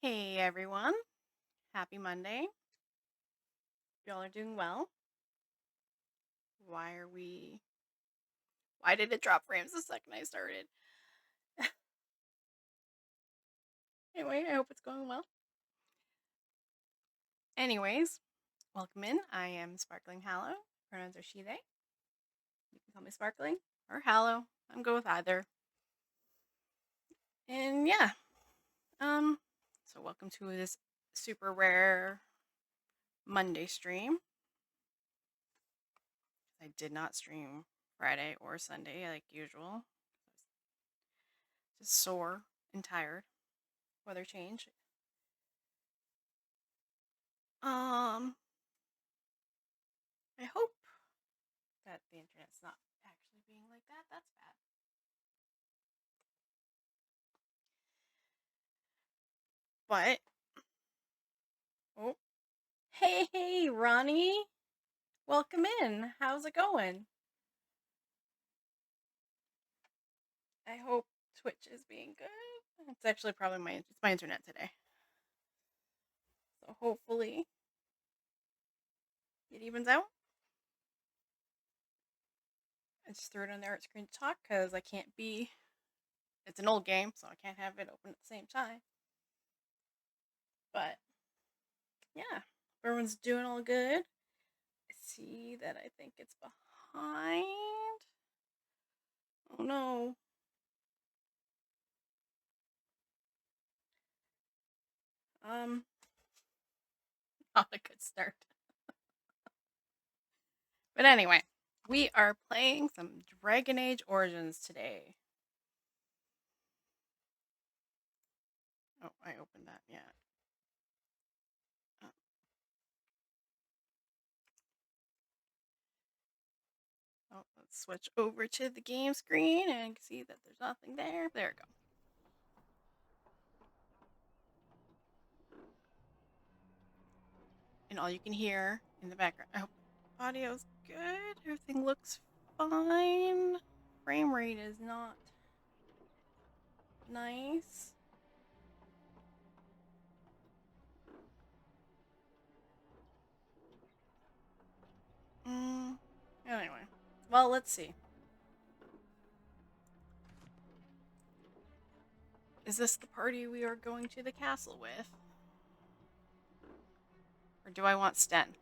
Hey everyone, happy Monday. Y'all are doing well. Why are we. Why did it drop frames the second I started? Anyway, I hope it's going well. Anyways, welcome in. I am Sparkling Hallow. Pronouns are she, they. You can call me Sparkling or Hallow. I'm good with either. And yeah, so welcome to this super rare Monday stream. I did not stream Friday or Sunday like usual. Just sore and tired. Weather change. I hope that the internet's not actually being like that. That's bad. But oh, hey, Ronnie, welcome in. How's it going? I hope Twitch is being good. It's actually probably my internet today. So hopefully it evens out. I just threw it on there at screen to talk because I can't be. It's an old game, so I can't have it open at the same time. But yeah, everyone's doing all good. I see that I think it's behind. Oh no. Um, Not a good start. But anyway, we are playing some Dragon Age Origins today. Oh, I opened that, yeah. Oh, let's switch over to the game screen and see that there's nothing there. There we go. And all you can hear in the background. I hope audio's good. Everything looks fine. Frame rate is not nice. Anyway, well, let's see. Is this the party we are going to the castle with? Or do I want Sten?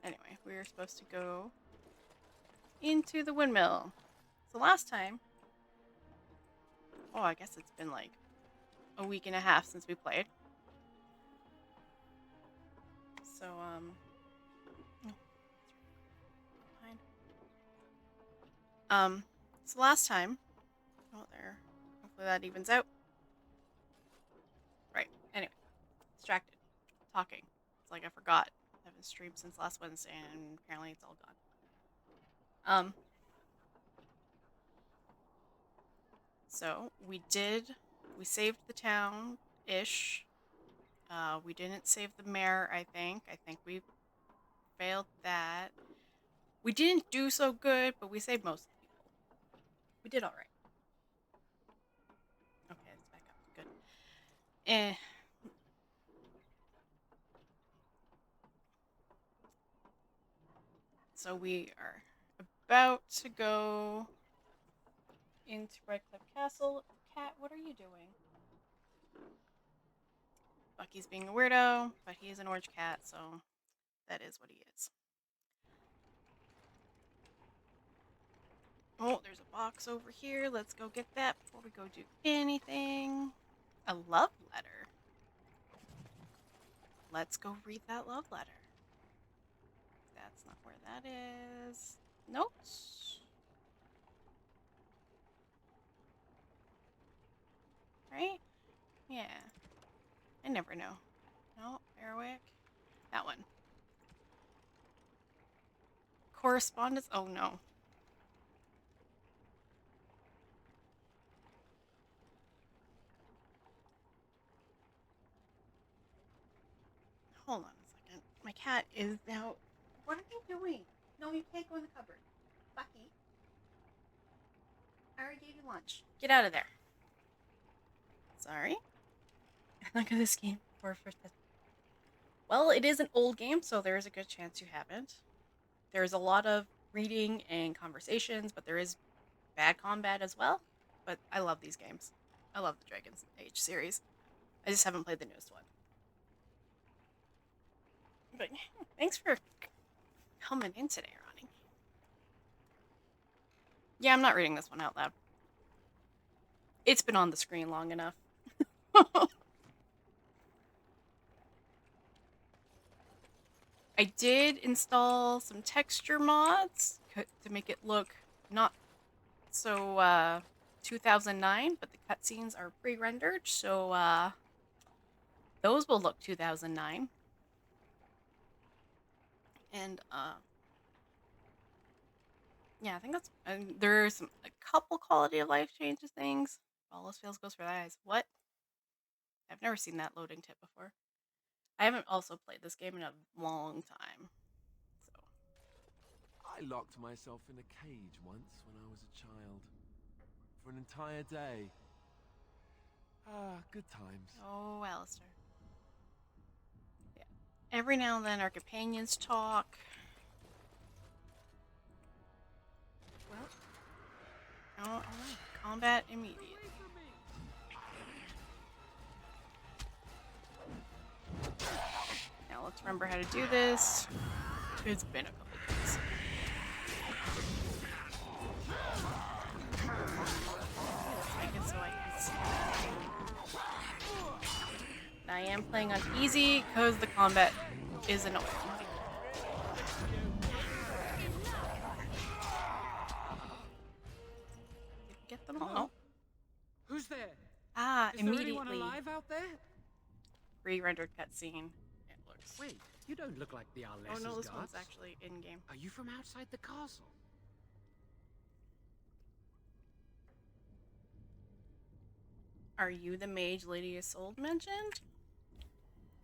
Anyway, we are supposed to go into the windmill. So last time, I guess it's been like a week and a half since we played. So, so last time, there, hopefully that evens out. Right, anyway, distracted, talking. It's like I forgot. I haven't streamed since last Wednesday, and apparently it's all gone. So we saved the town-ish. We didn't save the mayor, I think. I think we failed that. We didn't do so good, but we saved most of the people. We did all right. Okay, it's back up. Good. So we are about to go into Redcliffe Castle. Cat, what are you doing? Bucky's being a weirdo, but he is an orange cat, so that is what he is. Oh, there's a box over here. Let's go get that before we go do anything. A love letter. Let's go read that love letter. That's not where that is. Notes. Right? Yeah. I never know. No, Airwick. That one. Correspondence. Oh no. Hold on a second. My cat is now. What are you doing? No, you can't go in the cupboard. Bucky. free lunch. Get out of there. Sorry. Look at this game for first test. Well, it is an old game, so there is a good chance you haven't. There's a lot of reading and conversations, but there is bad combat as well. But I love these games. I love the Dragon's Age series. I just haven't played the newest one. But thanks for coming in today, Ronnie. Yeah, I'm not reading this one out loud. It's been on the screen long enough. I did install some texture mods to make it look not so 2009, but the cutscenes are pre-rendered, so those will look 2009. And yeah, I think that's there's a couple quality of life changes things. All else fails goes for the eyes. What? I've never seen that loading tip before. I haven't also played this game in a long time. So I locked myself in a cage once when I was a child. For an entire day. Ah, good times. oh, Alistair. Yeah. Every now and then our companions talk. Well, oh, combat immediately. Now let's remember how to do this. It's been a couple days. Make it so I can see. I am playing on easy because the combat is annoying. Get them all. Who's there? Ah, Is immediately. there anyone alive out there? Re-rendered cutscene. It looks. Wait, you don't look like the Arlessa's Oh no, this guards. one's actually in game. Are you from outside the castle? Are you the mage Lady Isolde mentioned?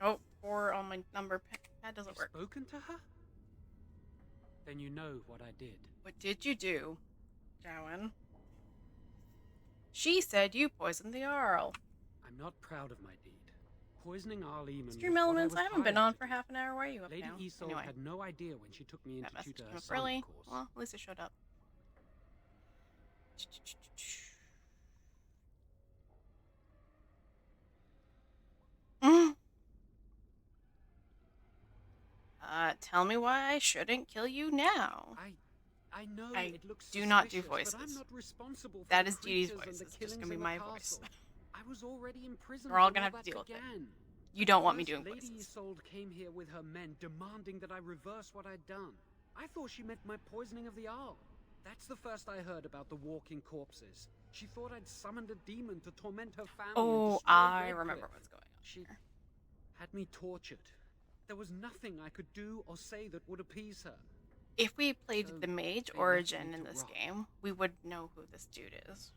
Oh, 4 on my number pad doesn't You've work. spoken to her? Then you know what I did. What did you do, Jowan? She said you poisoned the Arl. I'm not proud of my deed. Poisoning Arl Stream Elements, I haven't been on for half an hour. Why are you up Lady now? Isolde Anyway. had no idea when she took me in That to message tutor came her up son, early. of course. Well, at least it showed up. Tell me why I shouldn't kill you now. I know I it looks do not do suspicious, but I'm voices. not responsible for That the is Dee Dee's creatures voice. and the It's just killings gonna be in the my voice. castle. I was already in prison. We're all when gonna have to that deal with it. began. You don't want me First, doing Lady voices. Isolde came here with her men, demanding that I reverse what I'd done. I thought she meant my poisoning of the Arl. That's the first I heard about the walking corpses. She thought I'd summoned a demon to torment her family. Oh, and destroy I Redcliffe. remember what's going on. She here. had me tortured. There was nothing I could do or say that would appease her. If we played So, the mage they origin left me in to this rot. game, we would know who this dude is.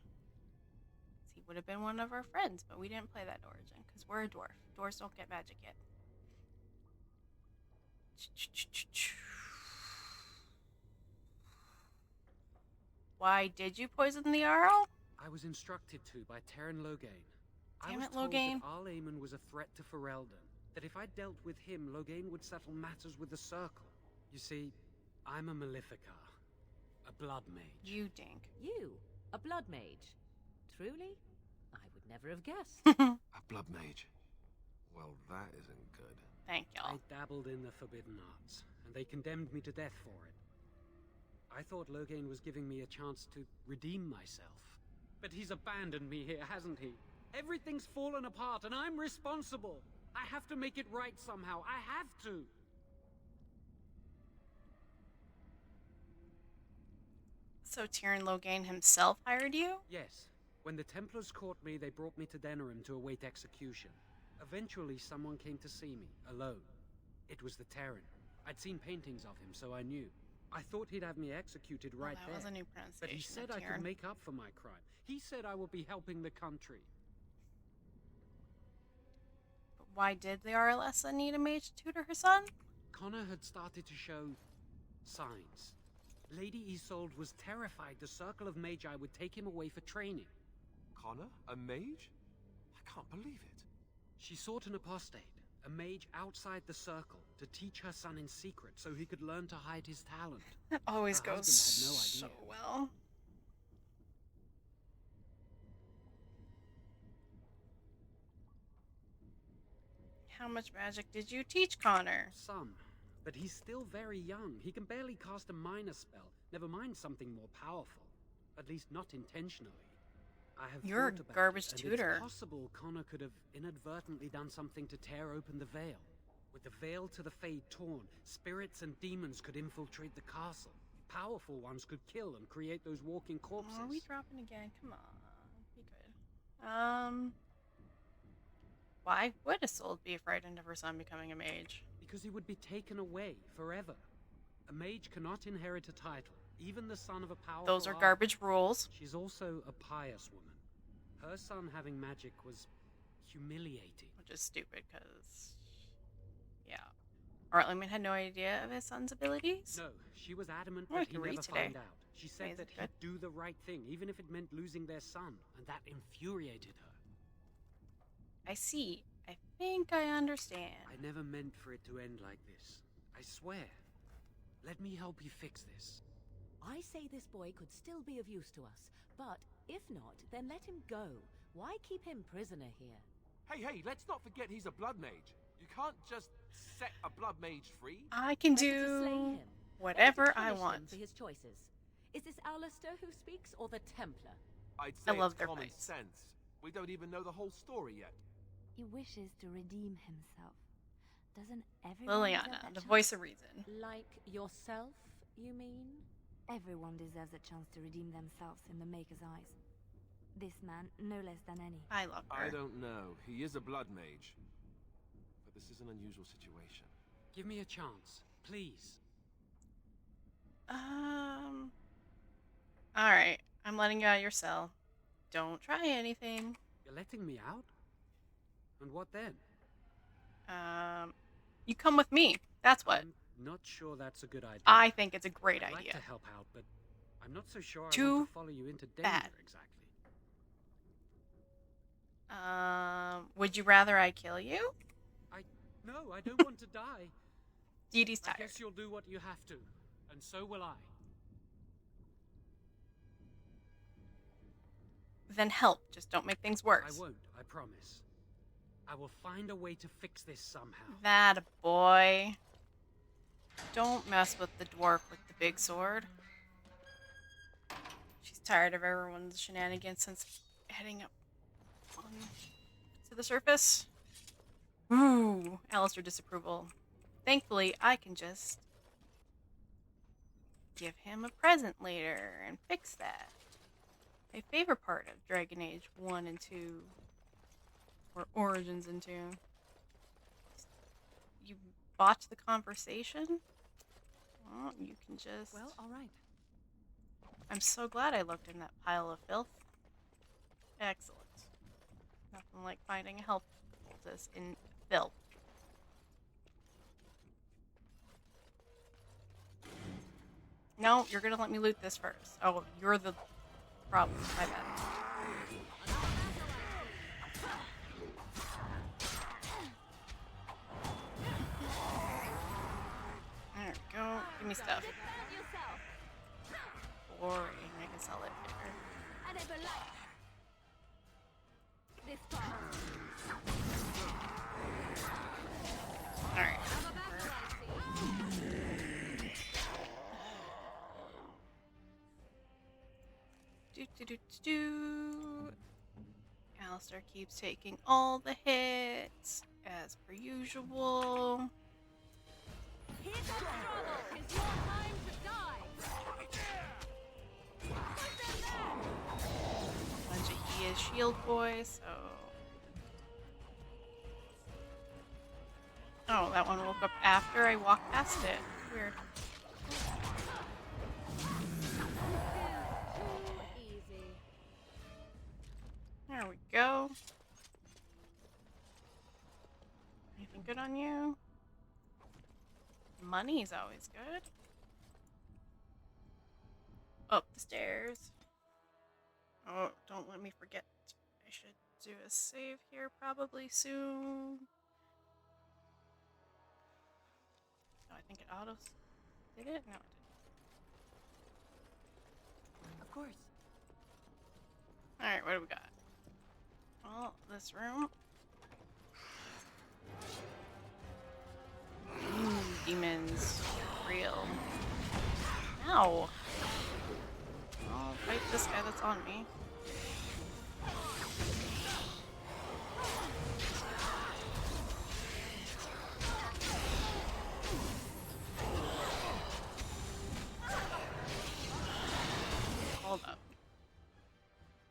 He would have been one of our friends, but we didn't play that origin because we're a dwarf. Dwarves don't get magic yet. Why did you poison the Arl? I was instructed to by Terran Loghain. I Damn was it, told Loghain. that Arl Eamon was a threat to Ferelden. That if I dealt with him, Loghain would settle matters with the Circle. You see, I'm a Maleficar. A blood mage. You dink. You, a blood mage? Truly? I would never have guessed. A blood mage. Well, that isn't good. Thank y'all. I dabbled in the forbidden arts, and they condemned me to death for it. I thought Loghain was giving me a chance to redeem myself. But he's abandoned me here, hasn't he? Everything's fallen apart, and I'm responsible. I have to make it right somehow. I have to. So Tyrion Loghain himself hired you? Yes. When the Templars caught me, they brought me to Denerim to await execution. Eventually, someone came to see me, alone. It was the Terran. I'd seen paintings of him, so I knew. I thought he'd have me executed right that there. was a new But he pronunciation. said I could make up for my crime. He said I would be helping the country. But why did the Arlessa need a mage to tutor her son? Connor had started to show signs. Lady Isolde was terrified the Circle of Magi would take him away for training. Connor? A mage? I can't believe it. She sought an apostate, a mage outside the Circle, to teach her son in secret so he could learn to hide his talent. That always Her goes husband had no so idea. well. How much magic did you teach Connor? Some. But he's still very young. He can barely cast a minor spell, never mind something more powerful. At least not intentionally. I have You're a thought about garbage it, and tutor. It's possible Connor could have inadvertently done something to tear open the veil. With the veil to the Fade torn, spirits and demons could infiltrate the castle. Powerful ones could kill and create those walking corpses. Are we dropping again? Come on. Be good. Why would Isolde be frightened of her son becoming a mage? Because he would be taken away forever. A mage cannot inherit a title, even the son of a powerful Those are archer. garbage rules. She's also a pious woman. Her son having magic was humiliating. Which is stupid, because... Yeah. Artleman had no idea of his son's abilities? No, she was adamant Oh, I that he can read never today. find out. She said Amazing. that he'd do the right thing, even if it meant losing their son, and that infuriated her. I see. I think I understand. I never meant for it to end like this. I swear. Let me help you fix this. I say this boy could still be of use to us, but if not, then let him go. Why keep him prisoner here? Hey, let's not forget he's a blood mage. You can't just set a blood mage free. I can Better to slay do him. whatever Better to I punish him want. for his choices. Is this Alistair who speaks, or the Templar? I'd I say love it's their common fights. sense. We don't even know the whole story yet. He wishes to redeem himself. Doesn't everyone deserve Liliana, that the chance? voice of reason. Like yourself, you mean? Everyone deserves a chance to redeem themselves in the Maker's eyes. This man, no less than any. I love her. I don't know. He is a blood mage. But this is an unusual situation. Give me a chance, please. Alright. I'm letting you out of your cell. Don't try anything. You're letting me out? And what then? You come with me. That's what. I'm not sure that's a good idea. I think it's a great I'd idea. like to help out, but I'm not so sure I Too want to follow you into danger bad. exactly. Would you rather I kill you? No, I don't want to die. Dee Dee's I tired. guess you'll do what you have to, and so will I. Then help. Just don't make things worse. I won't, I promise. I will find a way to fix this somehow. That a boy. Don't mess with the dwarf with the big sword. She's tired of everyone's shenanigans since heading up on to the surface. Ooh, Alistair disapproval. Thankfully, I can just give him a present later and fix that. My favorite part of Dragon Age 1 and 2, or Origins and 2. You botch the conversation? Well, you can just... Well, all right. I'm so glad I looked in that pile of filth. Excellent. Nothing like finding a help poultice in filth. No, you're gonna let me loot this first. Oh, you're the problem. My bad. There we go. Give me stuff. Boring. I can sell it later. Alright. Do. Alistair keeps taking all the hits, as per usual. Here's the struggle. It's your time to die. Bunch of he is shield boys, so. Oh, that one woke up after I walked past it. Weird. Easy. There we go. Anything good on you? Money's always good. up the stairs. Oh, don't let me forget. I should do a save here probably soon. Oh, I think it autos. Did it? No, it didn't. Of course. Alright, what do we got? Well, this room. Demons. Real. Ow! I'll fight this guy that's on me. Hold up.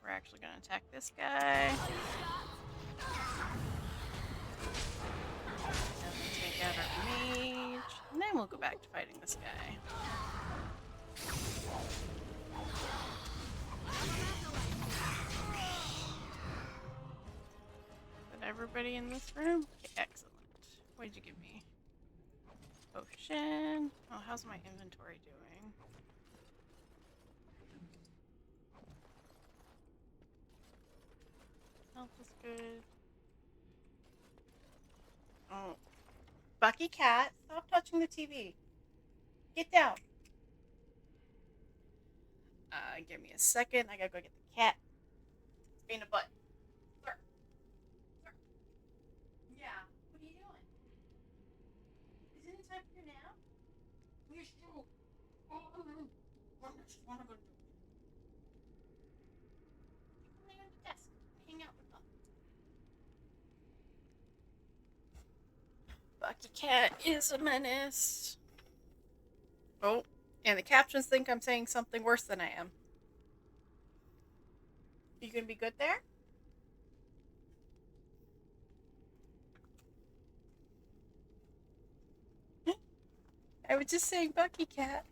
We're actually gonna attack this guy. And then take out our mage. And then we'll go back to fighting this guy. Is that everybody in this room? Okay, excellent. What did you give me? Potion. Oh, how's my inventory doing? Health is good. Oh. Bucky cat, stop touching the TV. Get down. Give me a second. I gotta go get the cat. It's being a butt. Sir. Sir. Yeah. What are you doing? Isn't it time for your nap? You're still. I just wanna go do it. Come lay on the desk and hang out with us. Bucky cat is a menace. Oh, and the captions think I'm saying something worse than I am. You gonna be good there? I was just saying Bucky cat.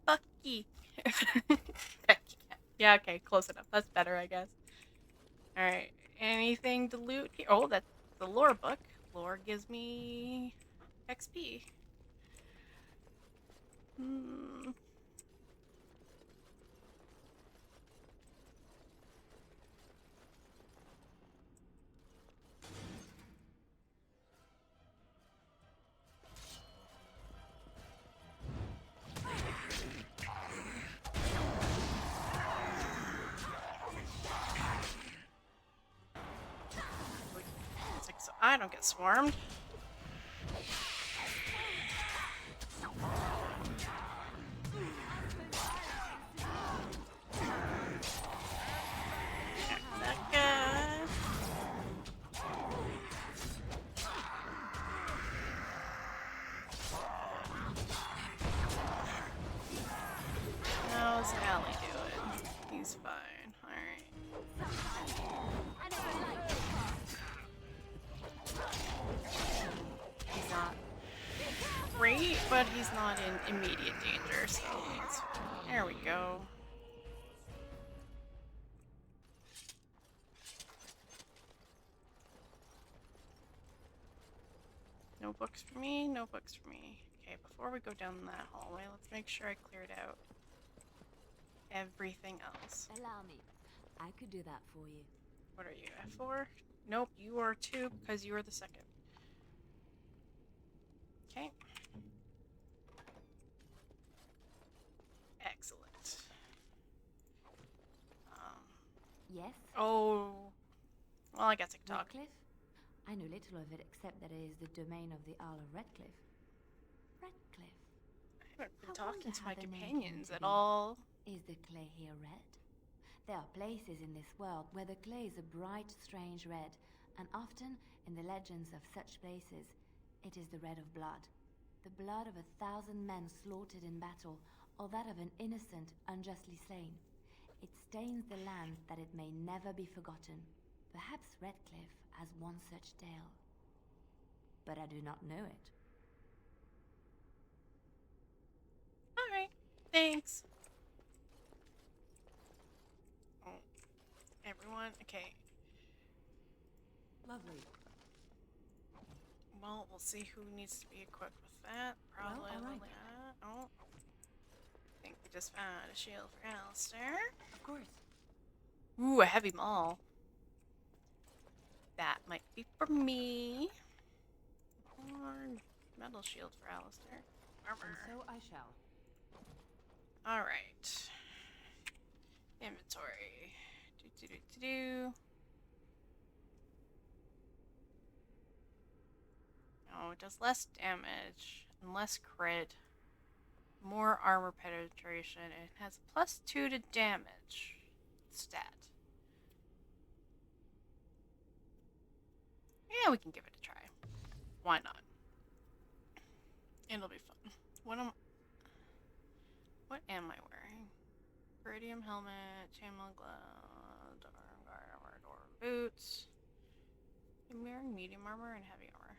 Bucky. Bucky cat. Yeah, okay, close enough. That's better, I guess. Alright, anything to loot here? Oh, that's the lore book. Lore gives me XP. So I don't get swarmed. That guy. How's Allie doing? He's fine. Alright. He's not great, but he's not in immediate danger, so it's fine. There we go. No books for me, no books for me. Okay, before we go down that hallway, let's make sure I cleared out everything else. Allow me. I could do that for you. What are you, F4? Nope, you are 2 because you are the second. Okay. Excellent. Yes? Oh. Well, I guess I can talk. Redcliffe? I know little of it except that it is the domain of the Earl of Redcliffe. Redcliffe. I haven't been I talking wonder to how my the name came companions to at be. all. Is the clay here red? There are places in this world where the clay is a bright, strange red, and often, in the legends of such places, it is the red of blood. The blood of 1,000 men slaughtered in battle, or that of an innocent, unjustly slain. It stains the land that it may never be forgotten. Perhaps Redcliffe has one such tale. But I do not know it. Alright, thanks. Oh, everyone, okay. Lovely. Well, we'll see who needs to be equipped with that. Probably all right. Liliana. Oh. I think we just found a shield for Alistair. Of course. Ooh, a heavy maul. That might be for me. Or metal shield for Alistair. And Armor. so I shall. Alright. Inventory. Do. Oh, it does less damage and less crit. More armor penetration. It has a +2 to damage stat. Yeah, we can give it a try. Why not? It'll be fun. What am I wearing? Iridium helmet, chainmail glove, armor, door boots. I'm wearing medium armor and heavy armor.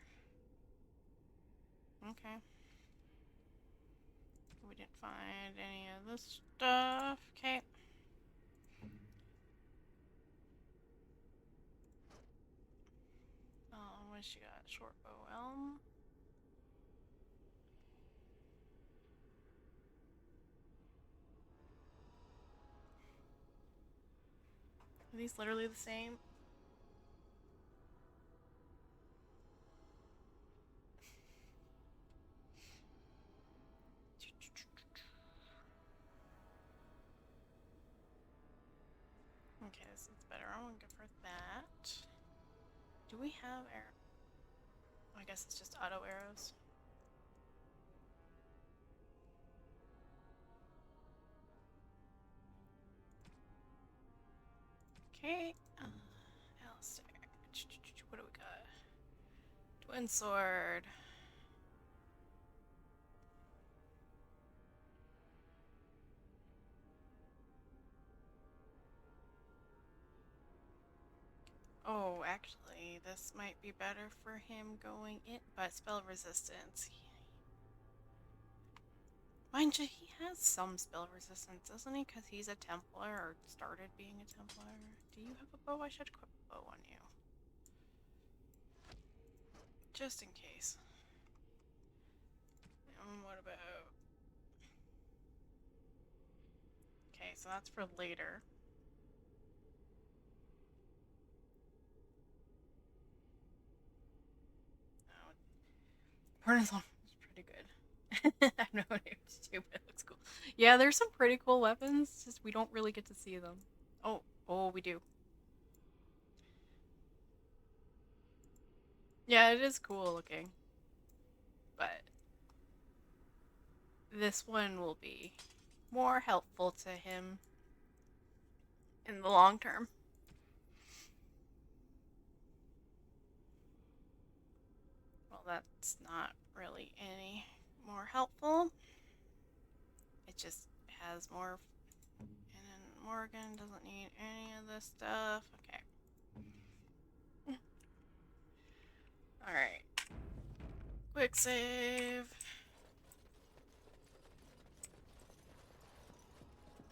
Okay. We didn't find any of this stuff. Okay. What she got? Short bow elm. Are these literally the same? Okay, this is better. I won't give her that. Do we have arrow? I guess it's just auto arrows. Okay. Alistair. What do we got? Twin sword. Oh, actually, this might be better for him going in, but spell resistance. Mind you, he has some spell resistance, doesn't he? Because he's a Templar, or started being a Templar. Do you have a bow? I should equip a bow on you. Just in case. What about... Okay, so that's for later. Parnasol is pretty good. I know what it is too, but it looks cool. Yeah, there's some pretty cool weapons, just we don't really get to see them. Oh, we do. Yeah, it is cool looking. But this one will be more helpful to him in the long term. Well, that's not really any more helpful. It just has more. And then Morgan doesn't need any of this stuff. Okay. Alright. Quick save.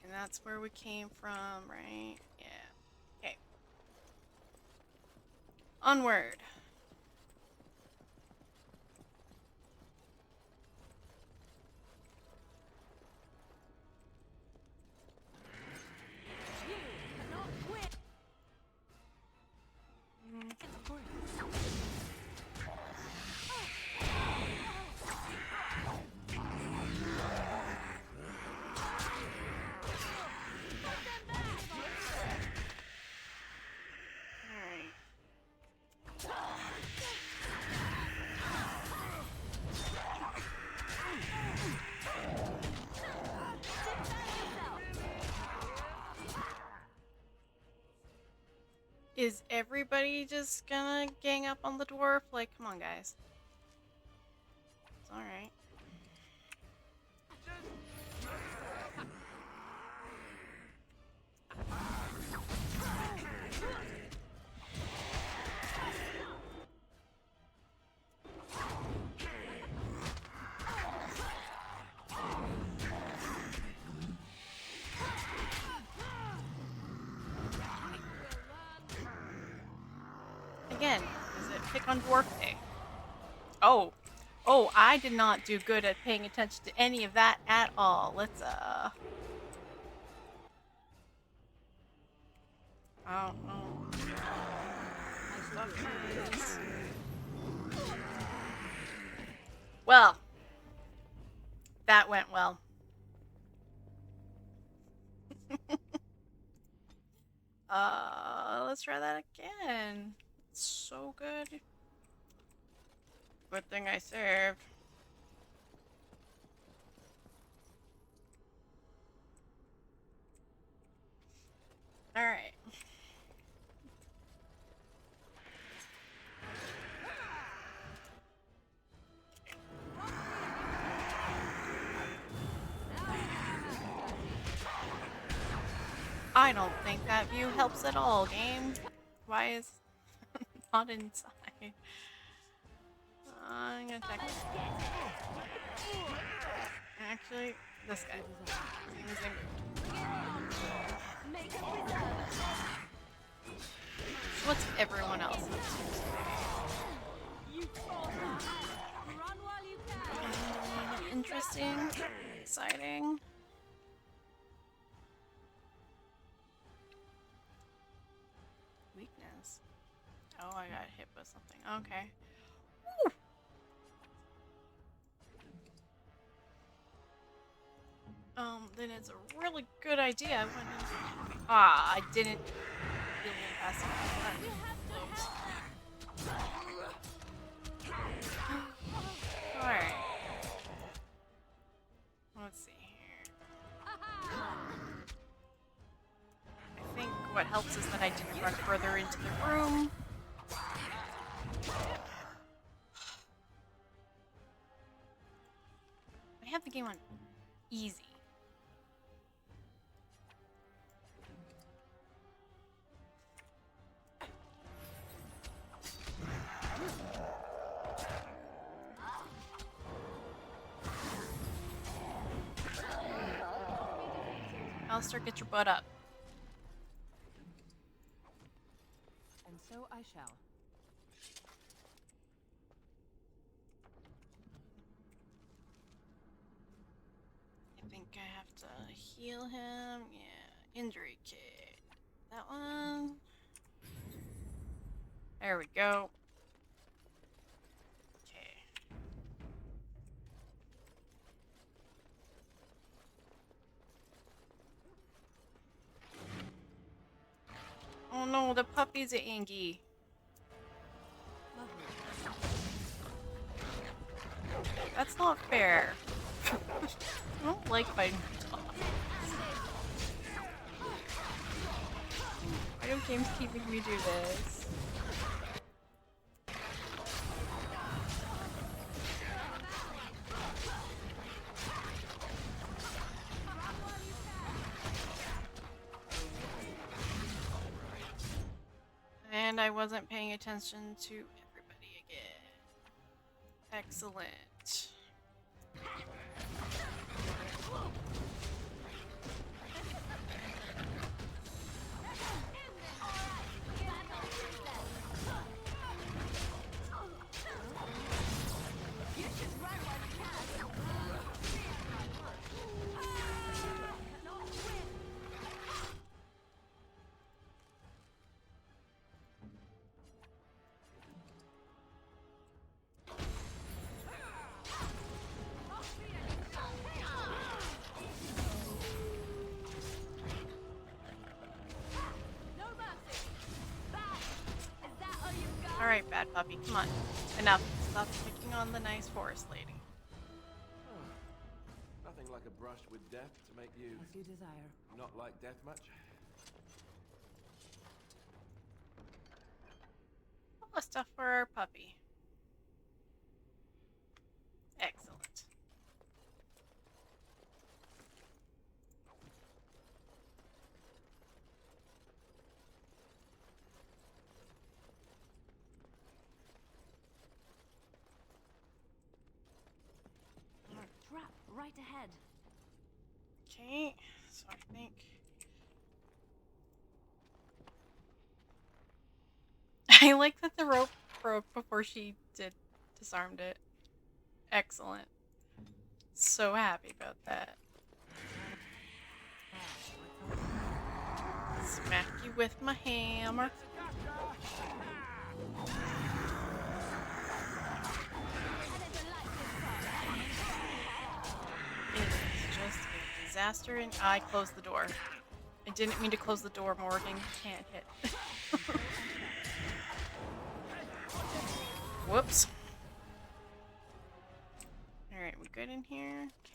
And that's where we came from, right? Yeah. Okay. Onward. You cannot quit. Of course. Alright. Is everybody just gonna gang up on the dwarf? Like, come on, guys. It's alright. Again, is it pick on dwarf day? Oh, I did not do good at paying attention to any of that at all. Let's Oh, no. Stuff is... Well, that went well. Let's try that again. It's so good. Good thing I saved. Alright. I don't think that view helps at all, game. Why is not inside? I'm gonna attack this. Actually, this guy. What's everyone else? Run while you can. Interesting, exciting. Weakness. Oh, I got hit with something. Okay. Woo. Then it's a really good idea. I didn't feel fast enough. Alright. Let's see here. I think what helps is that I didn't run further into the room. I have the game on easy. Alistair, get your butt up. And so I shall. I think I have to heal him. Yeah, injury kit. That one. There we go. Okay. Oh no, the puppy's are angry. That's not fair. I don't like fighting dogs. Why do games keep making me do this? And I wasn't paying attention to everybody again. Excellent. Alright, bad puppy, come on. Enough. Stop picking on the nice forest lady. Nothing like a brush with death to make you As you desire. not like death much. All the stuff for our puppy. Excellent. Trap right ahead. Okay, so I think... I like that the rope broke before she disarmed it. Excellent. So happy about that. Smack you with my hammer. It is just a disaster, and I closed the door. I didn't mean to close the door, Morgan. You can't hit. Whoops. Alright, we good in here? Okay.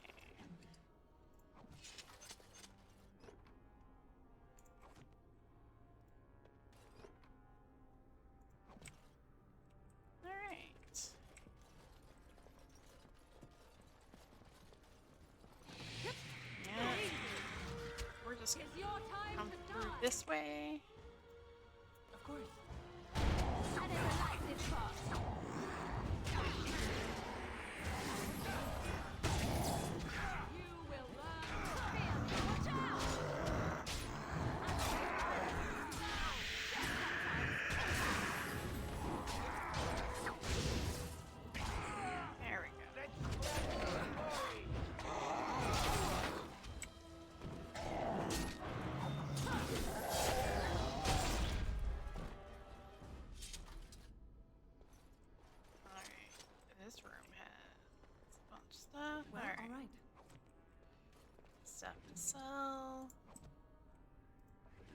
Alright. Yeah. We're just gonna It's your time come to through die. this way. Of course. I never liked this part. You will learn. Fear me. Watch out! There we go. Alright. This room has a bunch of stuff. Well, Alright. all right. Stuff to sell.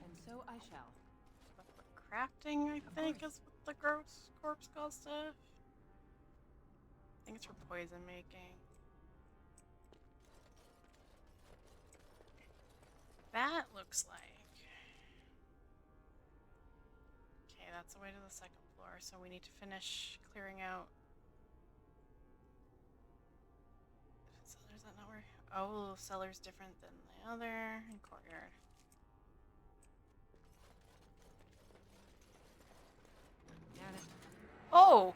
And so I shall. Liquid crafting, I think, is what the gross corpse called stuff. I think it's for poison making. That looks like. Okay, that's the way to the second floor, so we need to finish clearing out. Cellar's that not where? Oh, cellar's different than the other. And courtyard. Got it. Oh!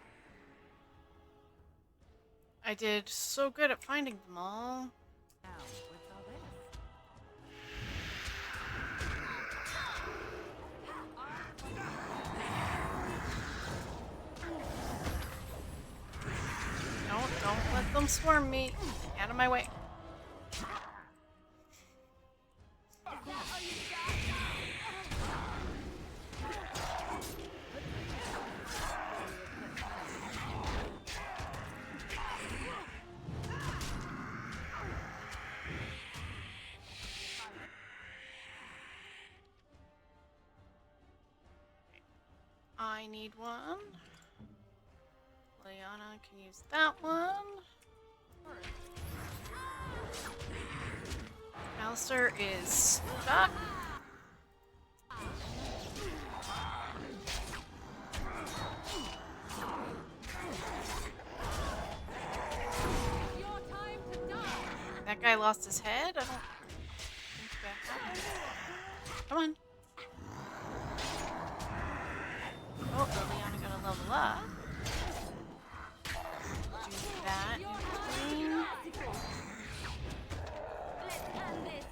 I did so good at finding them all. Now, what's all this? Don't let them swarm me. Out of my way. I need one. Leona can use that one. Alistair is stuck. Your time to die. That guy lost his head. I don't think that happened. Come on. Oh, Liliana got a level up. Do that in between. Let's end this.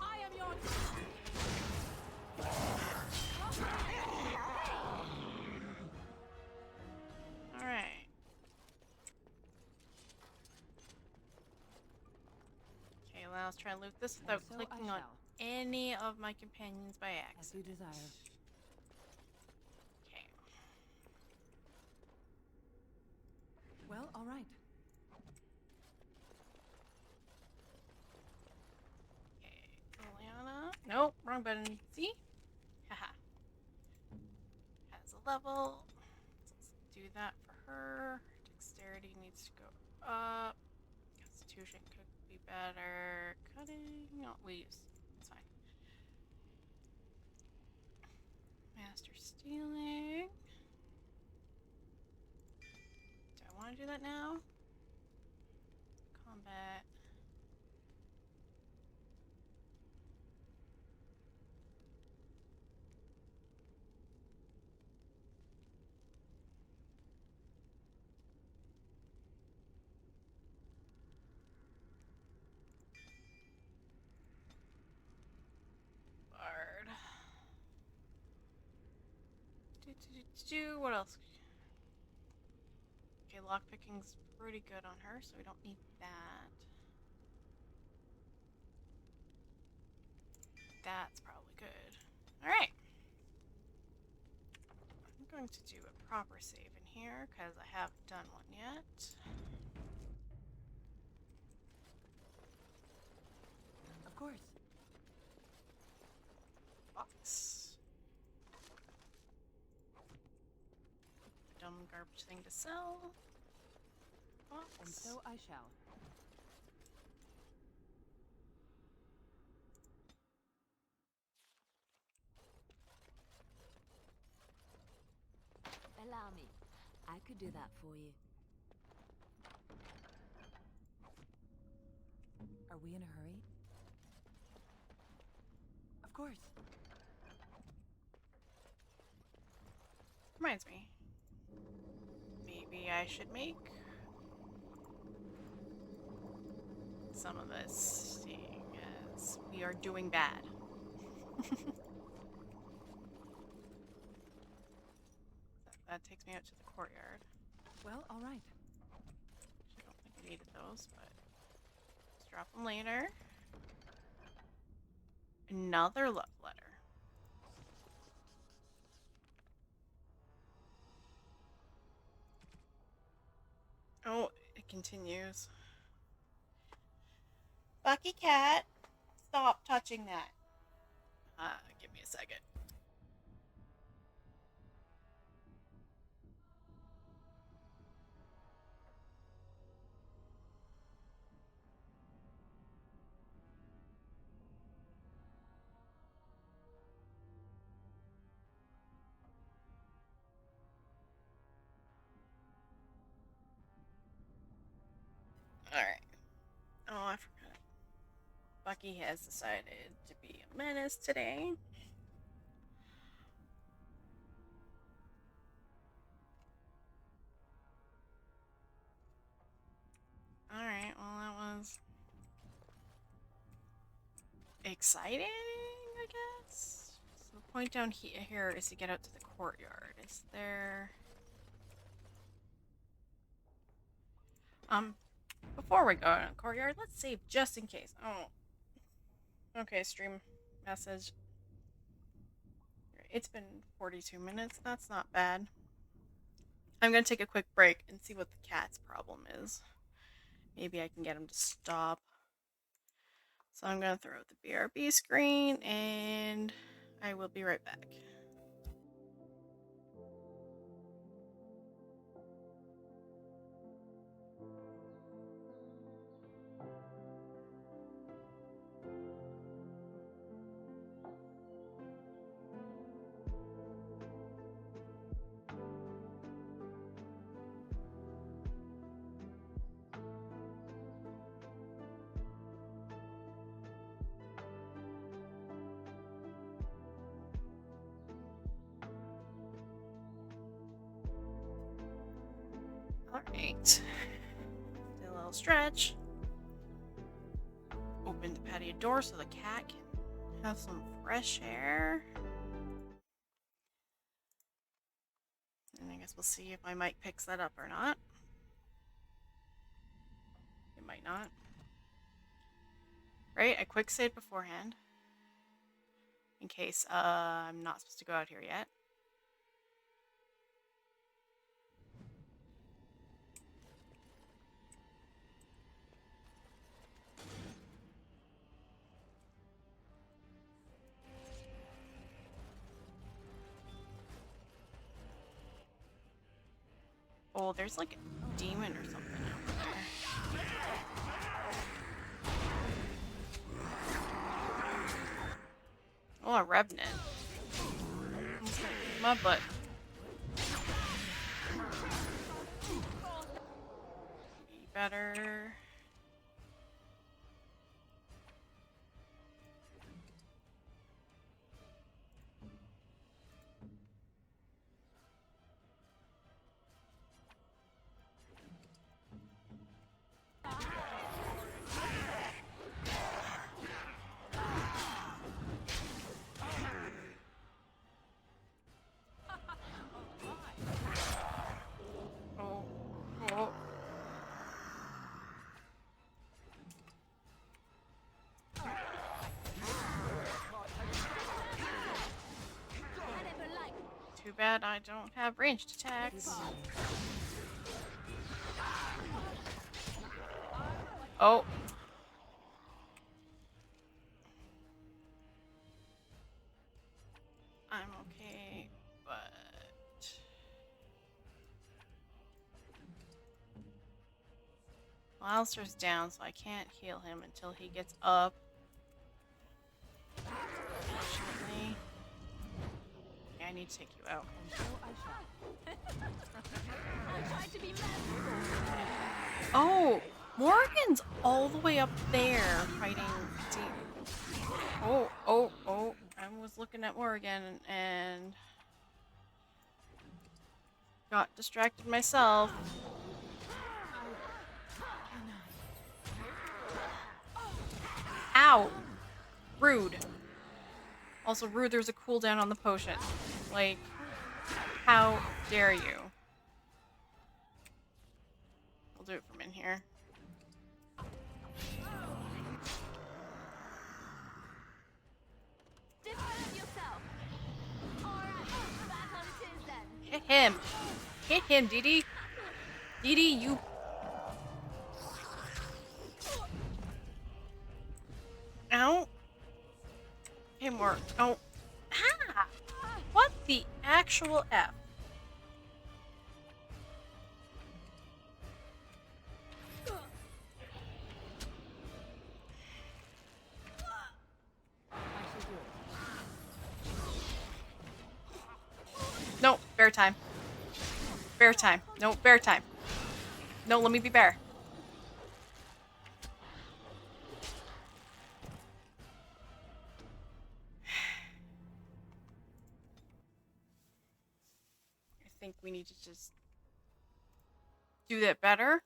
I am your. Alright. Okay, well, let's try to loot this without so I clicking on shall. any of my companions by As you accident. desire. Okay. Well, all right. Okay, Liliana. Nope, wrong button. See? Haha. Has a level. Let's do that for her. Dexterity needs to go up. Constitution could be better. Cutting. No, we use. It's fine. Master stealing. Do I want to do that now? Combat. Bard. What else? Okay, lockpicking's pretty good on her, so we don't need that. that's probably good. Alright. I'm going to do a proper save in here because I haven't done one yet. Of course. Box. Dumb garbage thing to sell. Box. And so I shall. Allow me. I could do that for you. Are we in a hurry? Of course. Reminds me. Maybe I should make some of this, seeing as we are doing bad. That takes me out to the courtyard. Well, all right. I don't think I needed those, but let's drop them later. Another love letter. Oh, it continues. Bucky Cat, stop touching that. Give me a second. Alright. Oh, I forgot. Bucky has decided to be a menace today. Alright, well, that was exciting, I guess. So the point down here is to get out to the courtyard. Is there... Before we go to the courtyard, let's save just in case. Oh. Okay, stream message. It's been 42 minutes. That's not bad. I'm gonna take a quick break and see what the cat's problem is. Maybe I can get him to stop. So I'm gonna throw out the BRB screen and I will be right back. Alright. Do a little stretch. Open the patio door so the cat can have some fresh air. And I guess we'll see if my mic picks that up or not. It might not. Right? I quick saved beforehand. In case I'm not supposed to go out here yet. Oh, there's like a demon or something over there. Oh, a revenant. He's gonna kick my butt. Be better. Oh, oh. bad I don't have ranged attacks. Oh. I'm okay, but... Well, Alistair's down, so I can't heal him until he gets up. Unfortunately. Yeah, I need to take you out. I tried to be merciful. Oh! Morgan's all the way up there fighting deep. Oh, oh, oh. I was looking at Morgan and got distracted myself. Ow! Rude. Also rude, there's a cooldown on the potion. Like, how dare you? I'll do it from in here. Defend yourself. Alright, back on it is then. Hit him! Hit him, Dee Dee! Dee Dee, you... Ow! Hey, more. Oh. Ah! What the actual F? No, bear time. Bear time. No, bear time. No, let me be bear. I think we need to just do that better.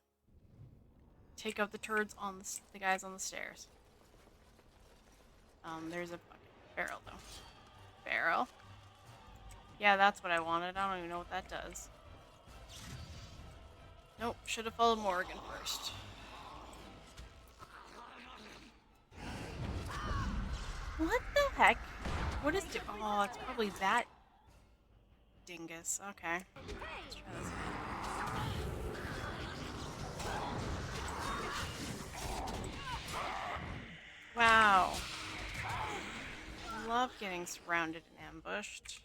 Take out the turds on the guys on the stairs. There's a fucking barrel though. Barrel. Yeah, that's what I wanted. I don't even know what that does. Nope, should have followed Morgan first. What the heck? What is oh, it's probably that dingus. Okay. Let's try this again. Wow. I love getting surrounded and ambushed.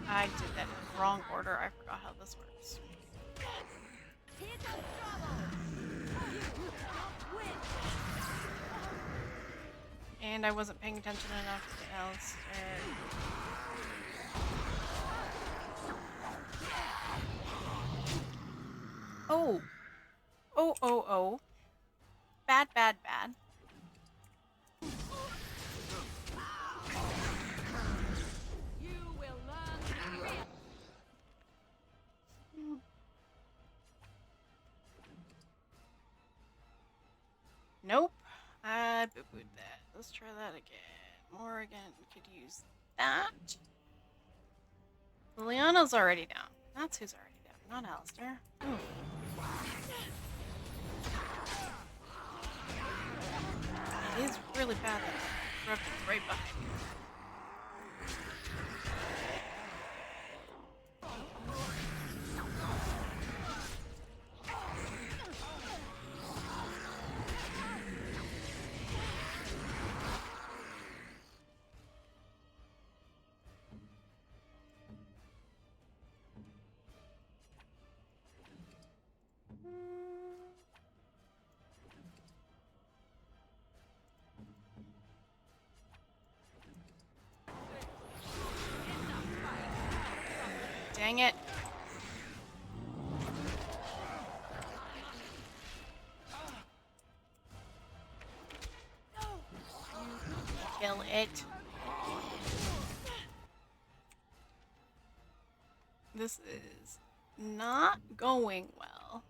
I did that in the wrong order. I forgot how this works. Here comes trouble. You will not win. And I wasn't paying attention enough to Alistair. Oh. Oh, oh, oh. Bad, bad, bad. You will learn the real. Nope. I boo-booed that. Let's try that again. Morgan could use that. Liliana's already down. That's who's already down, not Alistair. Oof. It is really bad that Revenant's right behind me. Dang it. Kill it. This is not going well.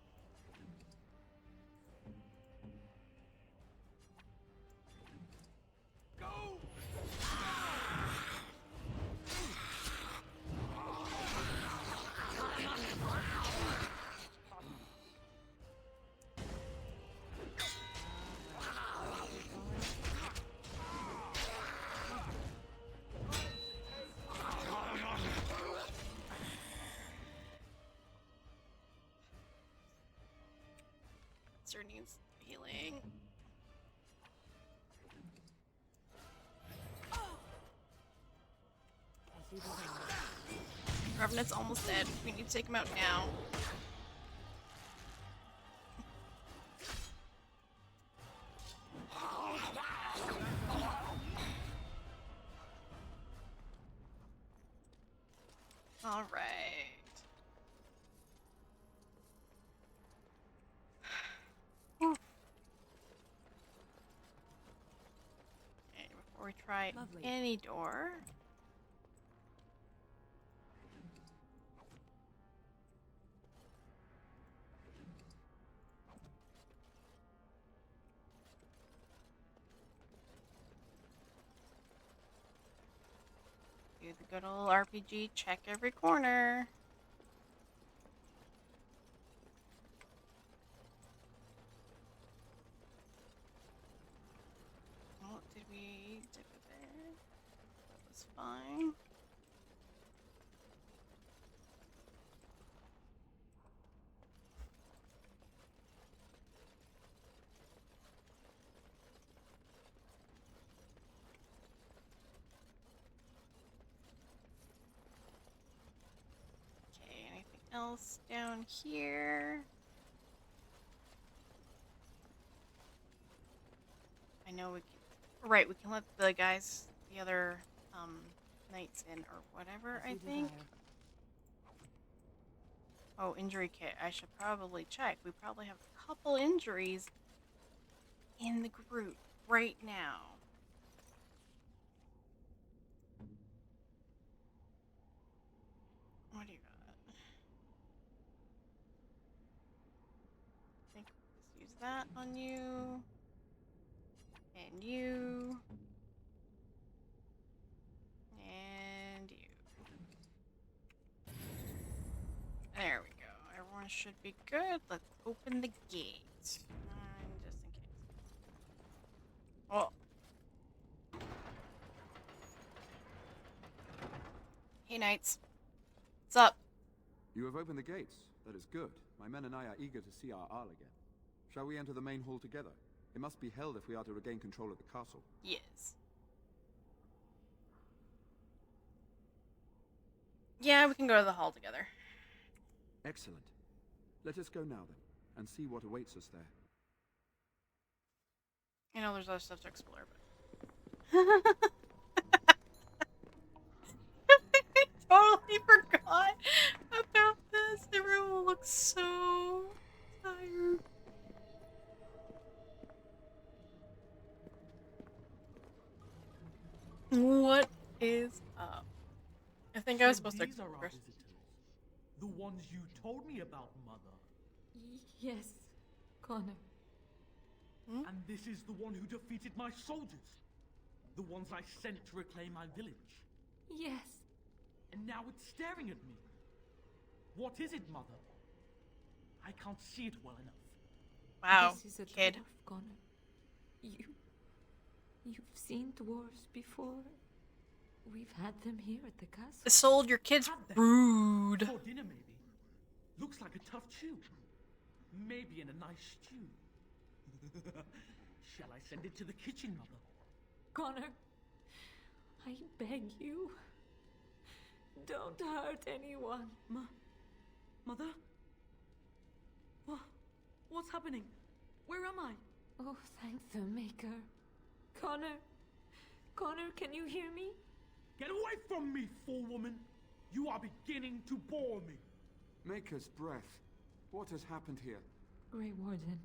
Monster needs healing. I see the way. Revenant's almost dead. We need to take him out now. All right. Whew. Okay, before we try Lovely. any door. Do the good old RPG, check every corner. Oh, did we dip it there? That was fine. Okay, anything else down here? I know we can. Right, we can let the guys, the other knights in or whatever, As I you think. desire. Oh, injury kit. I should probably check. We probably have a couple injuries in the group right now. What do you got? I think let's use that on you. And you. And you. There we go. Everyone should be good. Let's open the gate. Just in case. Oh. Hey, knights. What's up? You have opened the gates. That is good. My men and I are eager to see our Arl again. Shall we enter the main hall together? It must be held if we are to regain control of the castle. Yes. Yeah, we can go to the hall together. Excellent. Let us go now then, and see what awaits us there. I know there's other stuff to explore, but... I totally forgot about this. Everyone looks so tired. What is up? I think I was supposed to These are explore our first. visitors. The ones you told me about, Mother. Yes, Connor. And this is the one who defeated my soldiers. The ones I sent to reclaim my village. Yes. And now it's staring at me. What is it, Mother? I can't see it well enough. Wow, This is a kid. dwarf, Connor. You've seen dwarves before. We've had them here at the castle. Sold your kids. Had them. Rude. For dinner, maybe. Looks like a tough chew. Maybe in a nice stew. Shall I send it to the kitchen, Mother? Connor, I beg you. Don't hurt anyone. Mother? What's happening? Where am I? Oh, thank the Maker. Connor, can you hear me? Get away from me, fool woman! You are beginning to bore me. Maker's breath. What has happened here? Grey Warden,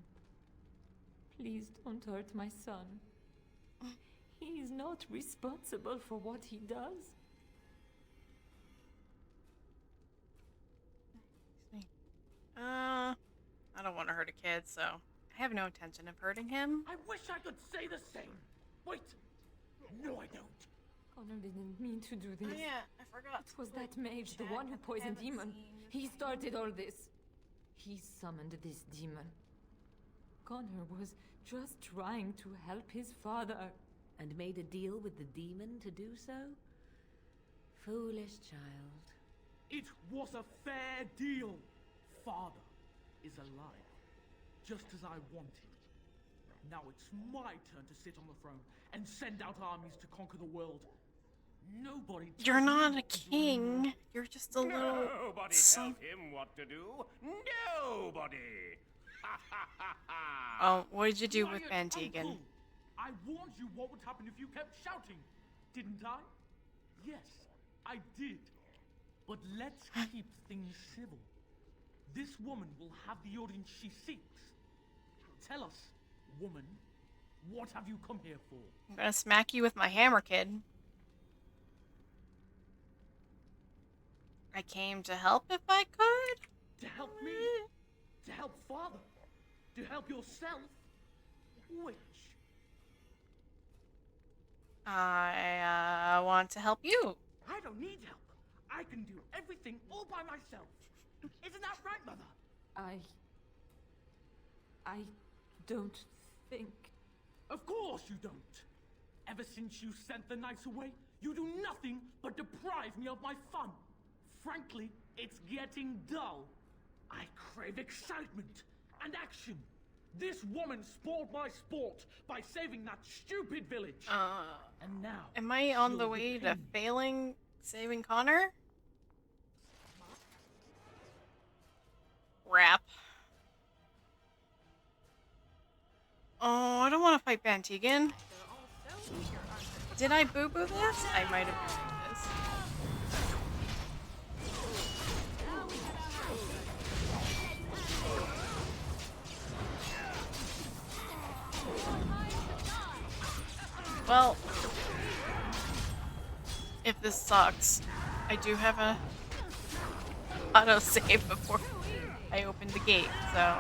please don't hurt my son. He is not responsible for what he does. I don't want to hurt a kid, so I have no intention of hurting him. I wish I could say the same. Wait. No, I don't. Connor didn't mean to do this. Oh yeah, I forgot. It was that mage, the one who poisoned Demon. He started all this. He summoned this demon. Connor was just trying to help his father. And made a deal with the demon to do so? Foolish child. It was a fair deal. Father is alive. just as I wanted. Now it's my turn to sit on the throne and send out armies to conquer the world. Nobody tells You're me not a what to do anymore. king. You're just a little. Nobody tells him what to do. Nobody. Oh, what did you do with Quiet, Bantigan? Uncle. I warned you what would happen if you kept shouting, didn't I? Yes, I did. But let's keep things civil. This woman will have the audience she seeks. Tell us, woman, what have you come here for? I'm gonna smack you with my hammer, kid. I came to help if I could. To help me? To help Father? To help yourself? Which? I want to help you. I don't need help. I can do everything all by myself. Isn't that right, Mother? I don't think. Of course you don't. Ever since you sent the knights away, you do nothing but deprive me of my fun. Frankly, it's getting dull. I crave excitement and action. This woman spoiled my sport by saving that stupid village. And now, Am I on the she'll way to repay me. failing saving Connor? Rap. Oh, I don't want to fight Bantigan. Did I boo-boo this? I might have boo-booed this. Well, if this sucks, I do have a autosave before I opened the gate, so...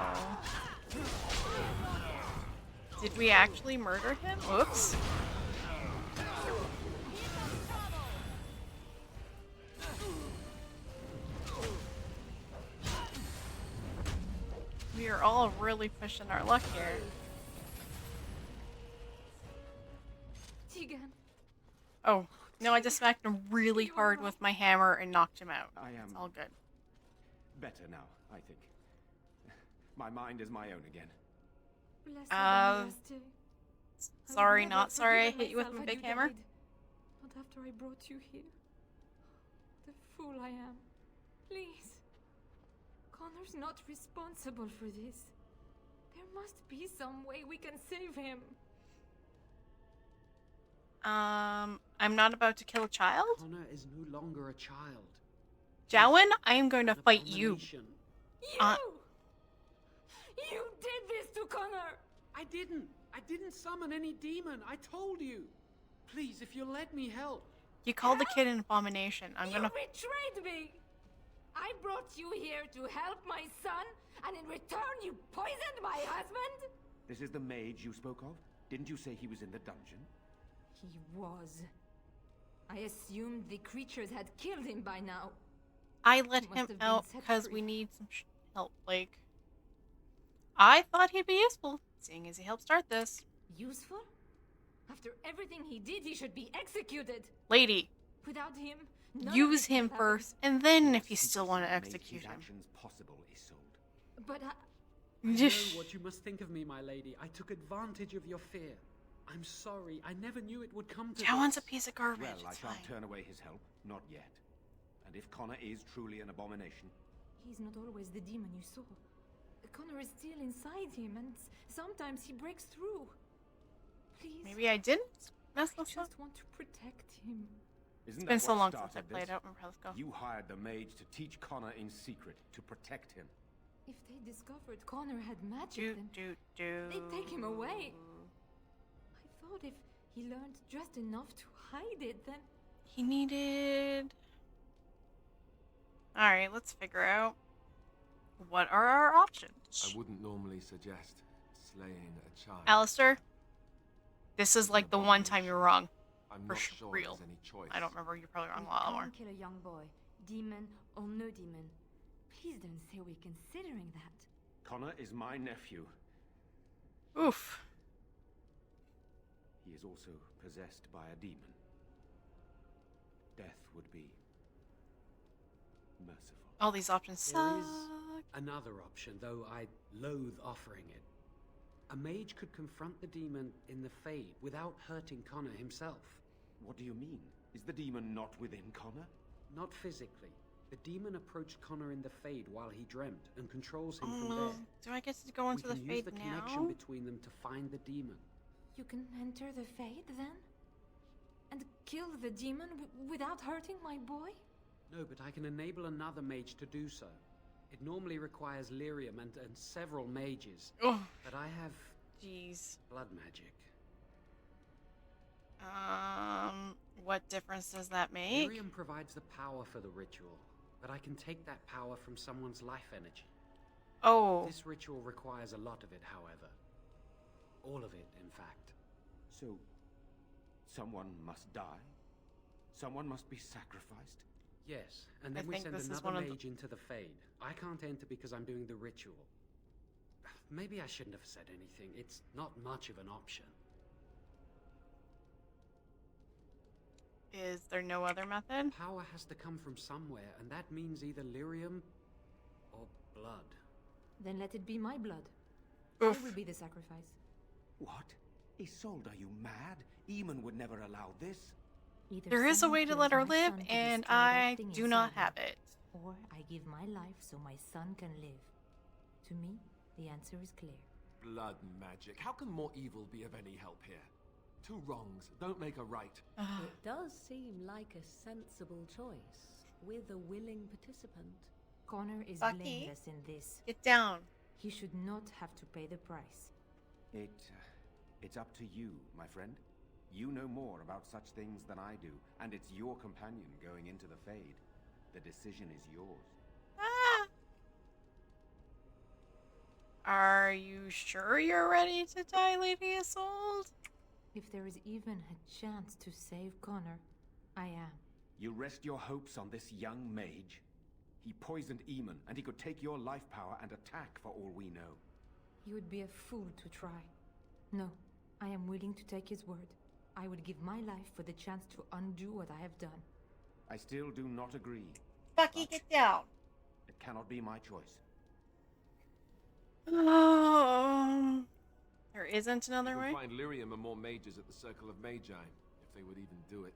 Did we actually murder him? Oops. We are all really pushing our luck here. Tegan. Oh, no, I just smacked him really hard with my hammer and knocked him out. I am It's all good. better now, I think. My mind is my own again. Bless you, Majesty. I Sorry, would not never sorry I forgiven hit you with myself my had big you hammer. died. Not after I brought you here. The fool I am. Please. Connor's not responsible for this. There must be some way we can save him. I'm not about to kill a child? Connor is no longer a child. Jowen, I am going to An fight you. abomination. You! You did this to Connor! I didn't summon any demon. I told you. Please, if you'll let me help. You called the kid an abomination. I'm You gonna... betrayed me! I brought you here to help my son, and in return you poisoned my husband? This is the mage you spoke of? Didn't you say he was in the dungeon? He was. I assumed the creatures had killed him by now. I let Must him have been out set because free. we need some help. Like, I thought he'd be useful, seeing as he helped start this. Useful? After everything he did, he should be executed. Lady, Without him, none of use this would him have happened. first, and then if you Secrets still want to that make execute his him. actions possible, Isolde. But I know what you must think of me, my lady. I took advantage of your fear. I'm sorry. I never knew it would come to Jowen's a this. piece of garbage. Well, I It's shan't fine. turn away his help. Not yet. And if Connor is truly an abomination, he's not always the demon you saw. Connor is still inside him, and sometimes he breaks through. Please. Maybe I didn't mess I this up. just want to protect him. isn't It's that been so what long since I started played. this? I don't remember how this goes. You hired the mage to teach Connor in secret, to protect him. If they discovered Connor had magic, then they'd take him away. I thought if he learned just enough to hide it, then... He needed... Alright, let's figure out what are our options. I wouldn't normally suggest slaying a child. Alistair, this is like the one time you're wrong. I'm for not sure sure real. there's any choice. I don't remember, you're probably wrong We a lot more. can't kill a young boy, demon or no demon. Please don't say we're considering that. Connor is my nephew. Oof. He is also possessed by a demon. Death would be merciful. All these options There suck. is another option, though I loathe offering it. A mage could confront the demon in the Fade without hurting Connor himself. What do you mean? Is the demon not within Connor? Not physically. The demon approached Connor in the Fade while he dreamt and controls him Oh from no. there. Do I get to go into the We can Fade use the connection now? between them to find the demon. You can enter the Fade then? And kill the demon without hurting my boy? No, but I can enable another mage to do so. It normally requires lyrium and several mages. Oh, But I have jeez. blood magic. What difference does that make? Lyrium provides the power for the ritual, but I can take that power from someone's life energy. Oh, This ritual requires a lot of it, however. All of it, in fact. So, someone must die? Someone must be sacrificed? Yes, and I then we think send this is another one of the- mage into the Fade. I can't enter because I'm doing the ritual. Maybe I shouldn't have said anything. It's not much of an option. is there no other method? Power has to come from somewhere, and that means either lyrium or blood. Then let it be my blood. Oof. I will be the sacrifice. What? Isolde, are you mad? Eamon would never allow this. Either There is a someone way to kills let her my live, son to and destroy that I thing do not inside have him, it. or I give my life so my son can live. To me, the answer is clear. Blood magic. How can more evil be of any help here? Two wrongs don't make a right. It does seem like a sensible choice, with a willing participant. Connor is Bucky? blameless in this. Get down. He should not have to pay the price. It's up to you, my friend. You know more about such things than I do, and it's your companion going into the Fade. The decision is yours. Ah. Are you sure you're ready to die, Lady Isolde? If there is even a chance to save Connor, I am. You rest your hopes on this young mage? He poisoned Eamon, and he could take your life power and attack for all we know. You would be a fool to try. No, I am willing to take his word. I would give my life for the chance to undo what I have done. I still do not agree. Bucky, get down. It cannot be my choice. There isn't another You way? can find lyrium and more mages at the Circle of Magi, if they would even do it.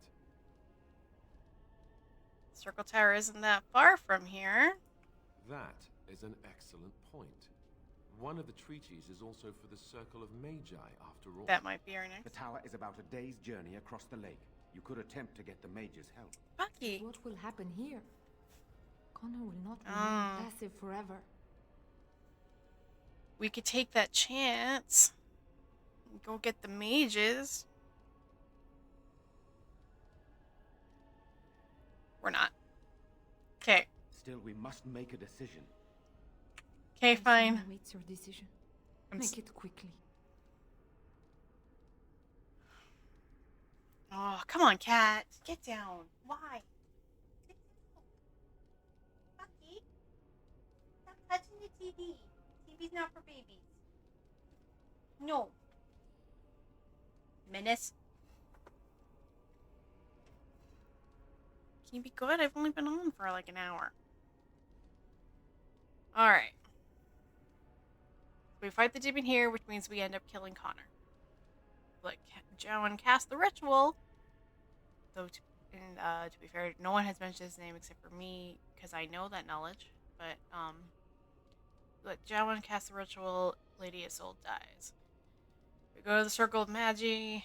Circle Tower isn't that far from here. That is an excellent point. One of the treaties is also for the Circle of Magi, after all. That might be our The next. tower is about a day's journey across the lake. You could attempt to get the mage's help. Bucky. What will happen here? Connor will not Ah. remain passive forever. We could take that chance. Go get the mages. We're not. Okay. Still, we must make a decision. Okay, My son fine. awaits your decision. I'm Make it quickly. Oh, come on, cat. Get down. Why? Get down. Bucky. Stop touching the TV. TV's not for babies. No. Menace. Can you be good? I've only been on for like an hour. Alright. We fight the demon here, which means we end up killing Connor. Like, Joan cast the ritual. Though, to be fair, no one has mentioned his name except for me, because I know that knowledge. But Joan cast the ritual, Lady Isolde dies. We go to the Circle of Magi.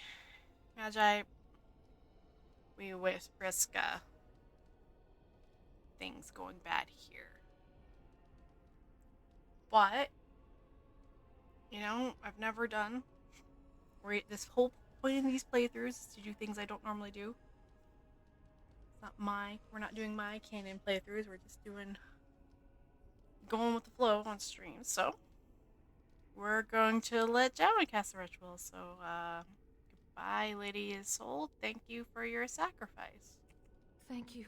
We risk things going bad here. But, you know, I've never done. This whole point in these playthroughs is to do things I don't normally do. It's not we're not doing my canon playthroughs. We're just going with the flow on stream. So, we're going to let Jawa cast the ritual. So, goodbye, Lady Isolde. Thank you for your sacrifice. Thank you.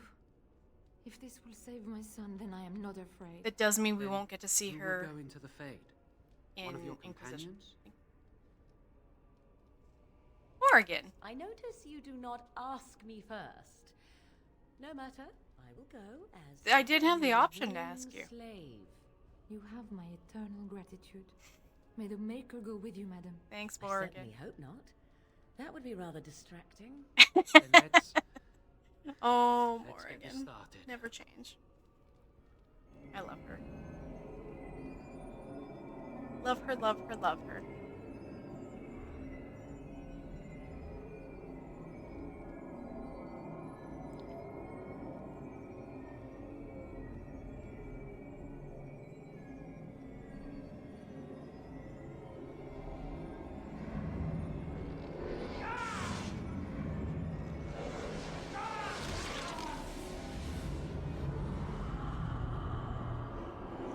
If this will save my son, then I am not afraid. That does mean we Then won't get to see who her will go into the Fade? in One of your Inquisition. companions? Oregon. I notice you do not ask me first. No matter, I will go as I did have the your option to willing ask you. Slave. You have my eternal gratitude. May the Maker go with you, madam. Thanks, I Morgan. certainly hope not. That would be rather distracting. Then let's Oh, get this Morgan. started. Never change. I love her. Love her, love her, love her.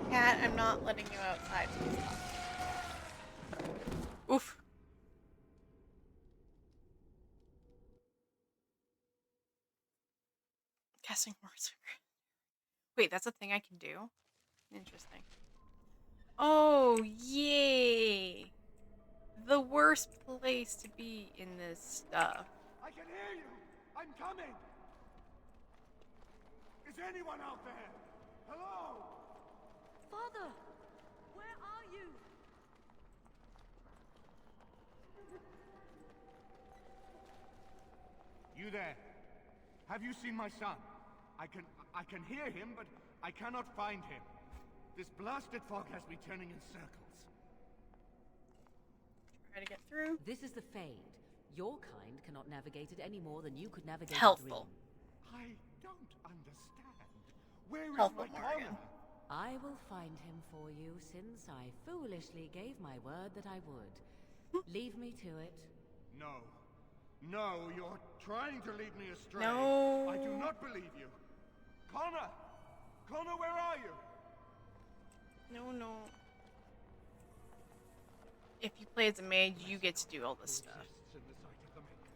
Cat, I'm not letting you outside. Oof. Casting words. Wait, that's a thing I can do? Interesting. Oh, yay! The worst place to be in this stuff. I can hear you! I'm coming! Is anyone out there? Hello? Father, where are you? You there? Have you seen my son? I can hear him, but I cannot find him. This blasted fog has me turning in circles. Try to get through. This is the Fade. Your kind cannot navigate it any more than you could navigate Helpful. a dream. I don't understand. Where is Helpful, my Morgan. Connor? I will find him for you, since I foolishly gave my word that I would. Leave me to it. No. No, you're trying to lead me astray. No. I do not believe you. Connor! Connor, where are you? No, no. If you play as a mage, you get to do all this stuff. Exists in the sight of the Maker.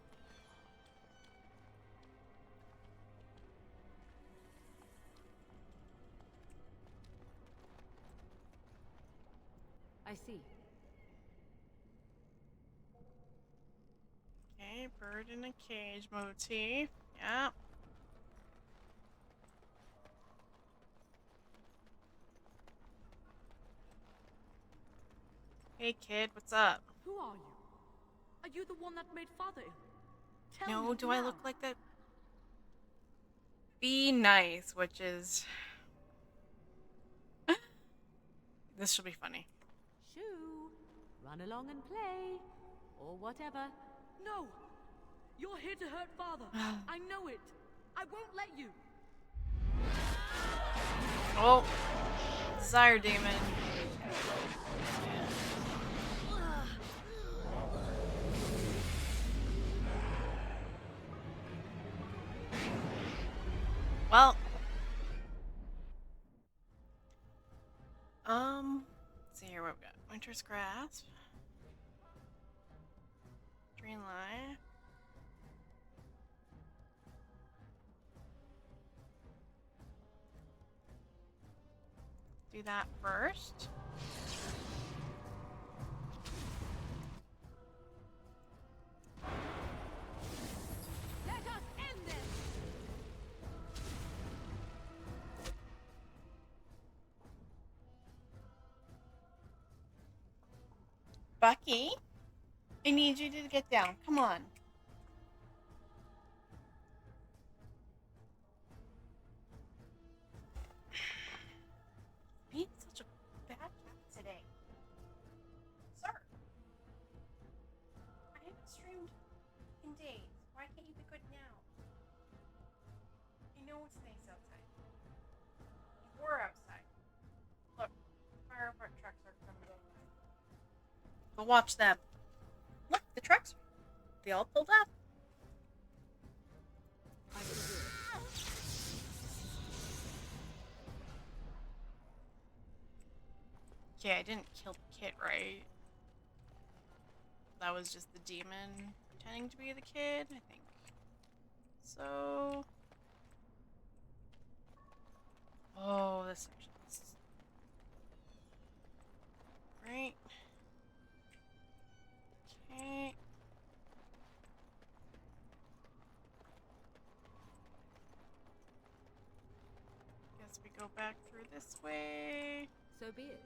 I see. Okay, bird in a cage motif. Yeah. Hey kid, what's up? Who are you? Are you the one that made Father ill? Tell No, me do I now. look like that? Be nice, which is... This should be funny. Shoo! Run along and play. Or whatever. No! You're here to hurt Father. I know it. I won't let you. Oh, Desire Demon. Well, let's see here what we got. Winter's Grasp. Green Light. Do that first. Let us end this! Bucky, I need you to get down. Come on. Being such a bad cat today. Sir, I haven't streamed in days. Why can't you be good now? I know it's nice outside. You were outside. Look, fire trucks are coming over. Go watch them. Look, the trucks. They all pulled up. I can do it. Okay, I didn't kill the kid, right? That was just the demon pretending to be the kid, I think. So... Oh, this section. Right. Okay. Guess we go back through this way. So be it.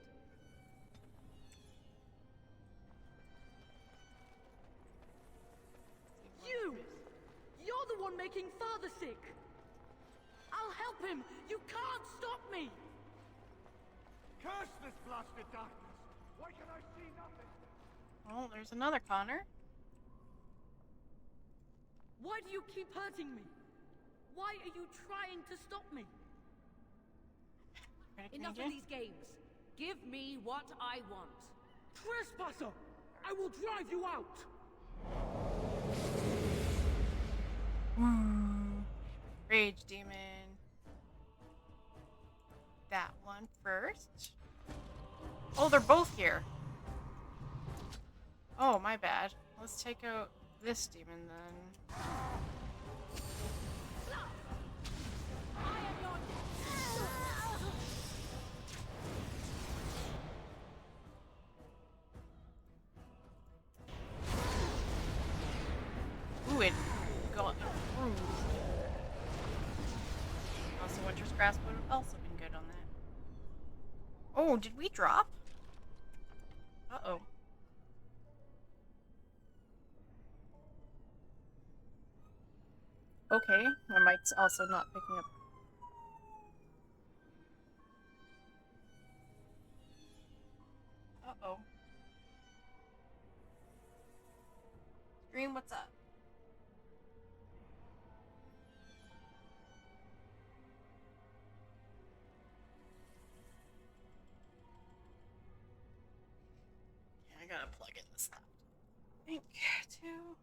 You! You're the one making Father sick! I'll help him! You can't stop me! Curse this blasted darkness! Why can I see nothing? Oh, there's another Connor. Why do you keep hurting me? Why are you trying to stop me? Enough of these games. Give me what I want. Trespasser! I will drive you out! Rage demon. That one first. Oh, they're both here. Oh, my bad. Let's take out this demon then. Ooh, it got improved. Also, Winter's Grasp would have also been good on that. Oh, did we drop? Uh-oh. Okay, my mic's also not picking up. Uh-oh. Dream, what's up? I gotta plug in this laptop. I think, too.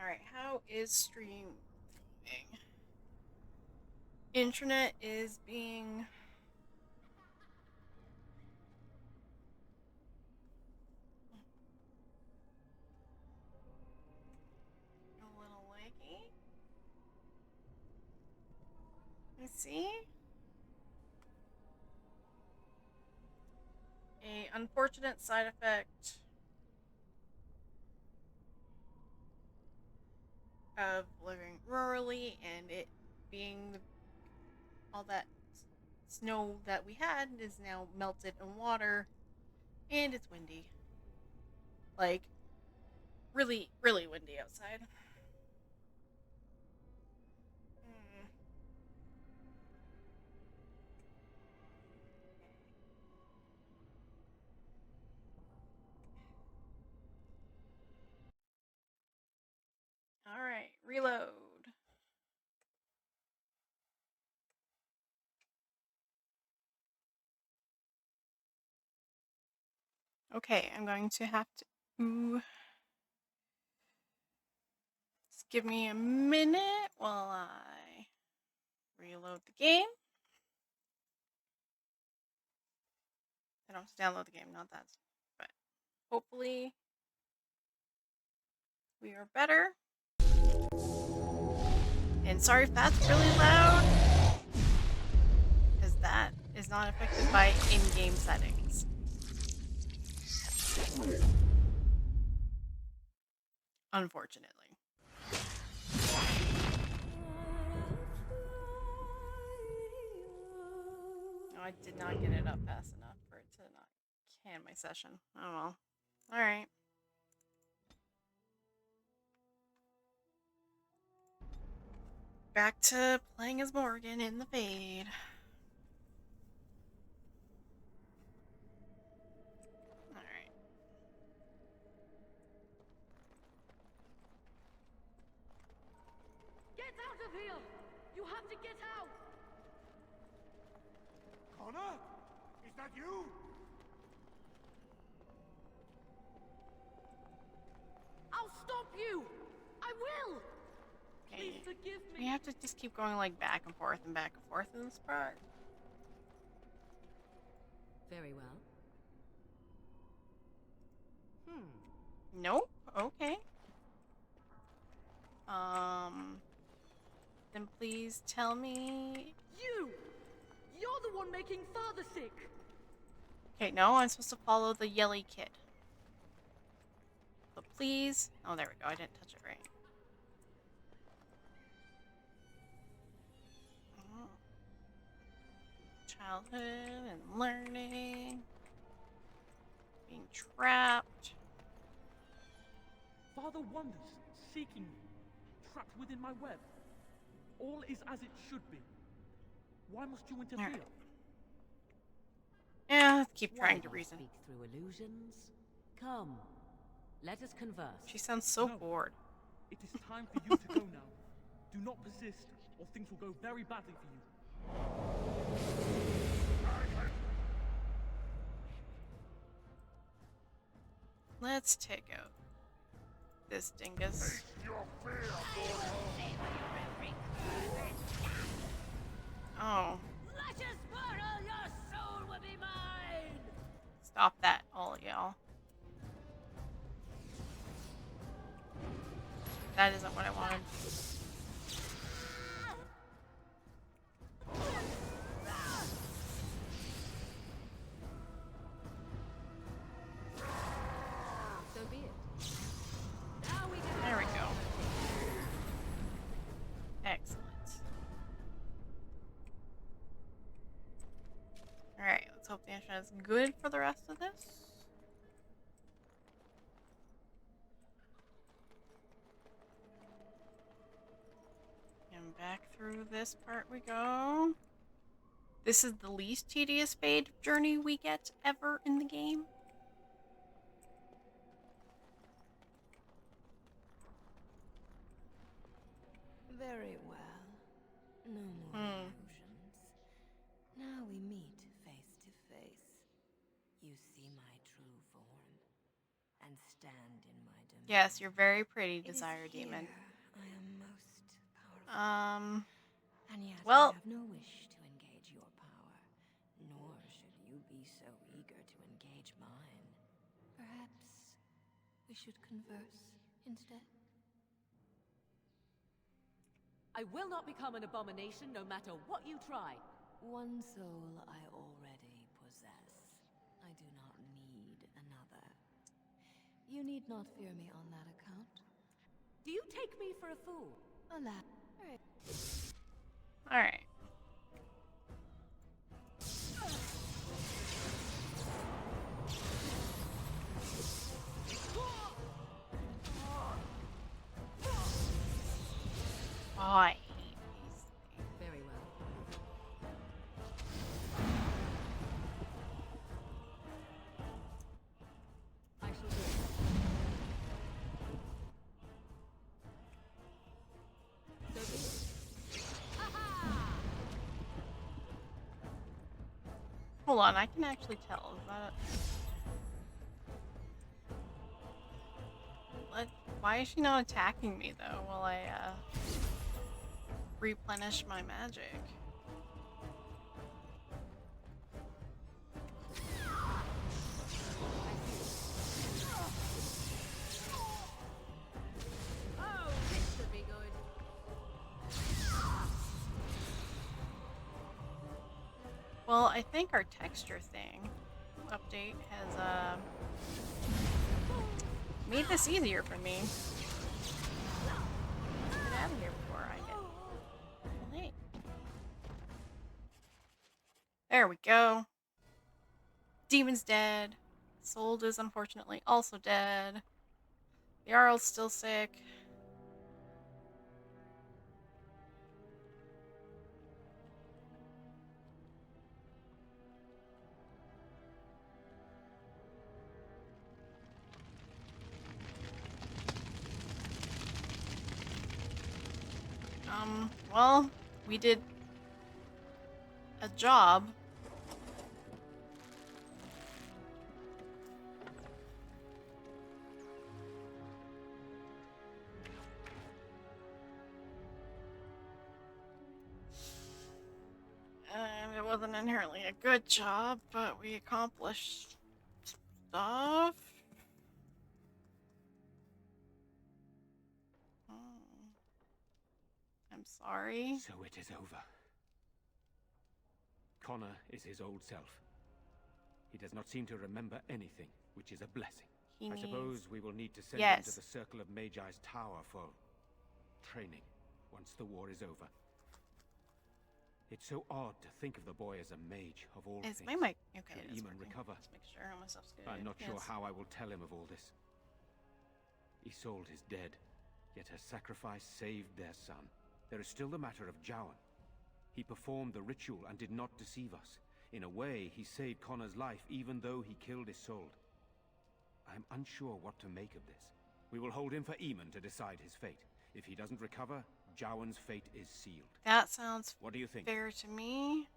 Alright, how is stream going? Internet is being... a little laggy. Let's see. A unfortunate side effect of living rurally and it being all that snow that we had is now melted in water and it's windy. Like, really, really windy outside. Alright, reload. Okay, I'm going to have to... Just give me a minute while I reload the game. I don't have to download the game, not that. But hopefully we are better. And sorry if that's really loud, because that is not affected by in-game settings. Unfortunately. No, I did not get it up fast enough for it to not can my session. Oh well. Alright. Back to playing as Morgan in the Fade. Alright. Get out of here! You have to get out! Connor? Is that you? I'll stop you! I will! Please forgive me. We have to just keep going like back and forth in this part. Very well. Nope. Okay. Then please tell me. You're the one making Father sick! Okay, no, I'm supposed to follow the yelly kid. Oops. please. Oh, there we go. I didn't touch it right. Oh. Childhood and learning. Being trapped. Father wanders, seeking me, trapped within my web. All is as it should be. Why must you interfere? Right. Yeah, keep trying to Why reason. speak through illusions? Come, let us converse. She sounds so No. bored. It is time for you to go now. Do not persist, or things will go very badly for you. Let's take out this dingus. Oh. Stop that, all y'all. That isn't what I wanted. So be it. Now we can. There we go. Excellent. Alright, let's hope the internet is good for the rest of this. And back through this part we go. This is the least tedious fade journey we get ever in the game. Very well. No more illusions. Now we meet face to face. You see my true form and stand in my domain. Yes, you're very pretty, It is Desire here Demon. I am most powerful. And yet Well, I have no wish to engage your power, nor should you be so eager to engage mine. Perhaps we should converse instead? I will not become an abomination no matter what you try. One soul I already possess. I do not need another. You need not fear me on that account. Do you take me for a fool? Alas. alright. Oh, I hate these things. Very well. I shall do it. So be it. Hold on, I can actually tell. Is that what? Why is she not attacking me though while I replenish my magic? Oh, this should be good. Well, I think our texture thing update has made this easier for me. Get out of here before I get late. There we go. Demon's dead. Sold is unfortunately also dead. The Jarl's still sick. Well, we did a job. And it wasn't inherently a good job, but we accomplished stuff. I'm sorry. So it is over. Connor is his old self. He does not seem to remember anything, which is a blessing. He I needs... suppose we will need to send him Yes. to the Circle of Magi's tower for training once the war is over. It's so odd to think of the boy as a mage, of all Is things. my mic... Okay, Should it is Eamon working. recover? Just make sure all my stuff's good. I'm not sure Yes. how I will tell him of all this. Isolde is dead, yet her sacrifice saved their son. There is still the matter of Jowan. He performed the ritual and did not deceive us. In a way, he saved Connor's life even though he killed Isolde. I'm unsure what to make of this. We will hold him for Eamon to decide his fate. If he doesn't recover, Jowan's fate is sealed. That sounds What do you think? fair to me.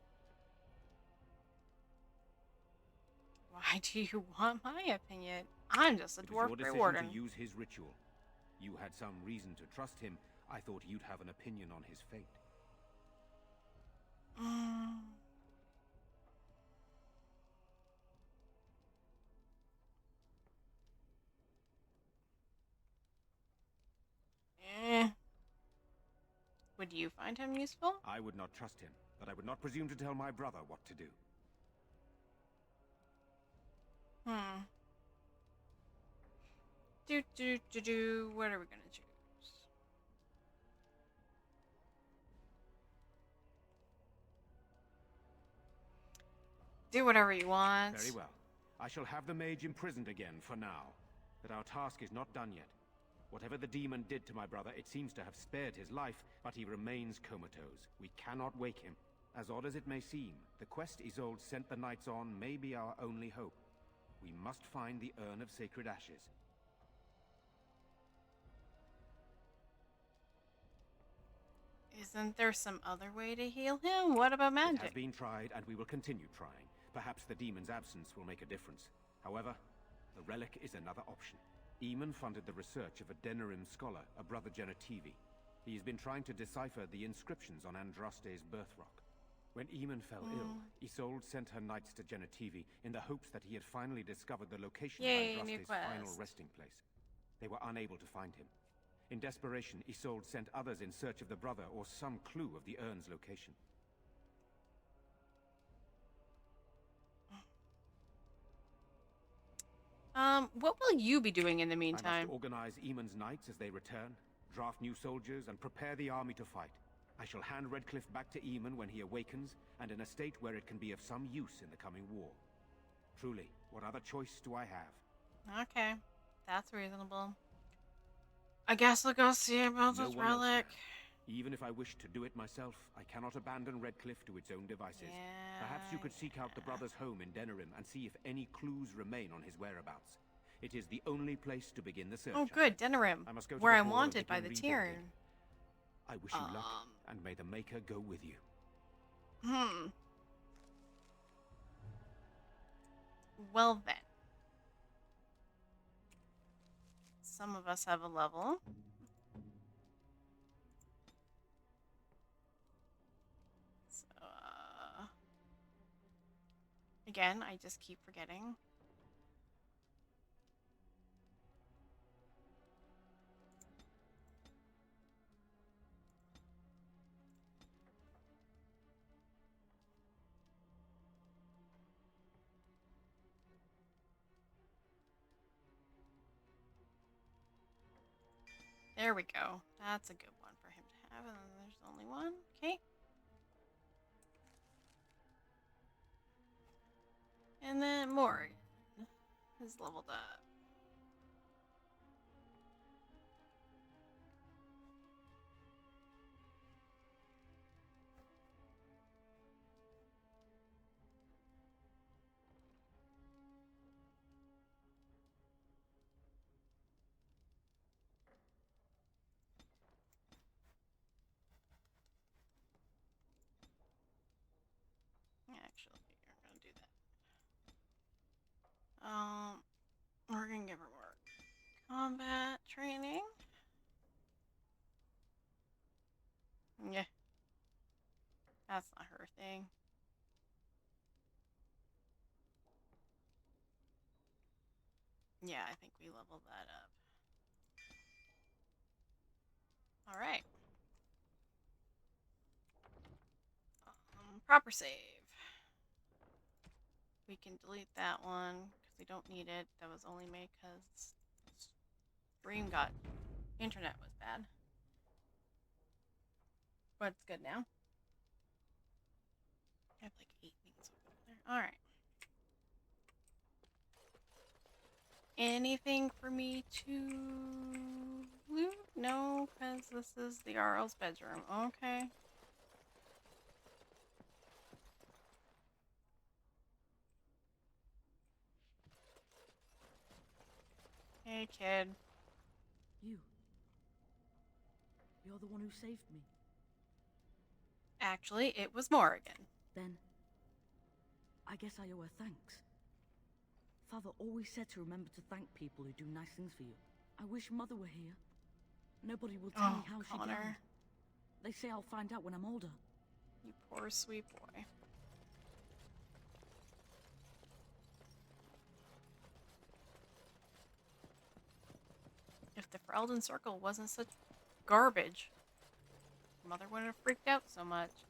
Why do you want my opinion? I'm just a It was dwarf your Grey decision Warden. to use his ritual. You had some reason to trust him. I thought you'd have an opinion on his fate. Would you find him useful? I would not trust him, but I would not presume to tell my brother what to do. What are we gonna choose? Do whatever you want. Very well. I shall have the mage imprisoned again for now. But our task is not done yet. Whatever the demon did to my brother, it seems to have spared his life, but he remains comatose. We cannot wake him. As odd as it may seem, the quest Isolde sent the knights on may be our only hope. We must find the Urn of Sacred Ashes. Isn't there some other way to heal him? What about It magic? has been tried, and we will continue trying. Perhaps the demon's absence will make a difference. However, the relic is another option. Eamon funded the research of a Denerim scholar, a brother Genetivi. He has been trying to decipher the inscriptions on Andraste's birth rock. When Eamon fell ill, Isolde sent her knights to Genetivi in the hopes that he had finally discovered the location Yay, of new Andraste's final quest. resting place. They were unable to find him. In desperation, Isolde sent others in search of the brother or some clue of the urn's location. What will you be doing in the I meantime? must organize Eamon's knights as they return, draft new soldiers, and prepare the army to fight. I shall hand Redcliffe back to Eamon when he awakens, and in a state where it can be of some use in the coming war. Truly, what other choice do I have? Okay, that's reasonable. I guess I'll go see about No this one else relic. can. Even if I wish to do it myself, I cannot abandon Redcliffe to its own devices. Yeah, Perhaps you could seek out the brother's home in Denerim and see if any clues remain on his whereabouts. It is the only place to begin the search. Oh, good, Denerim, I must go to where the I'm hall and wanted by the begin rebuilding. Tyrion. I wish you luck, and may the Maker go with you. Well then. Some of us have a level. So, again, I just keep forgetting. There we go. That's a good one for him to have. And then there's only one. Okay. And then Morgan is leveled up. Actually, we're gonna do that. We're gonna give her more combat training. Yeah. That's not her thing. Yeah, I think we leveled that up. Alright. Proper save. We can delete that one because We don't need it. That was only made because stream got internet was bad. But it's good now. I have like 8 things over there. Alright. Anything for me to loot? No, because this is the Jarl's bedroom. Okay. Hey, kid. You're the one who saved me. Actually, it was Morrigan. Then, I guess I owe her thanks. Father always said to remember to thank people who do nice things for you. I wish Mother were here. Nobody will tell me how she died. They say I'll find out when I'm older. You poor sweet boy. If the Ferelden Circle wasn't such garbage, Mother wouldn't have freaked out so much.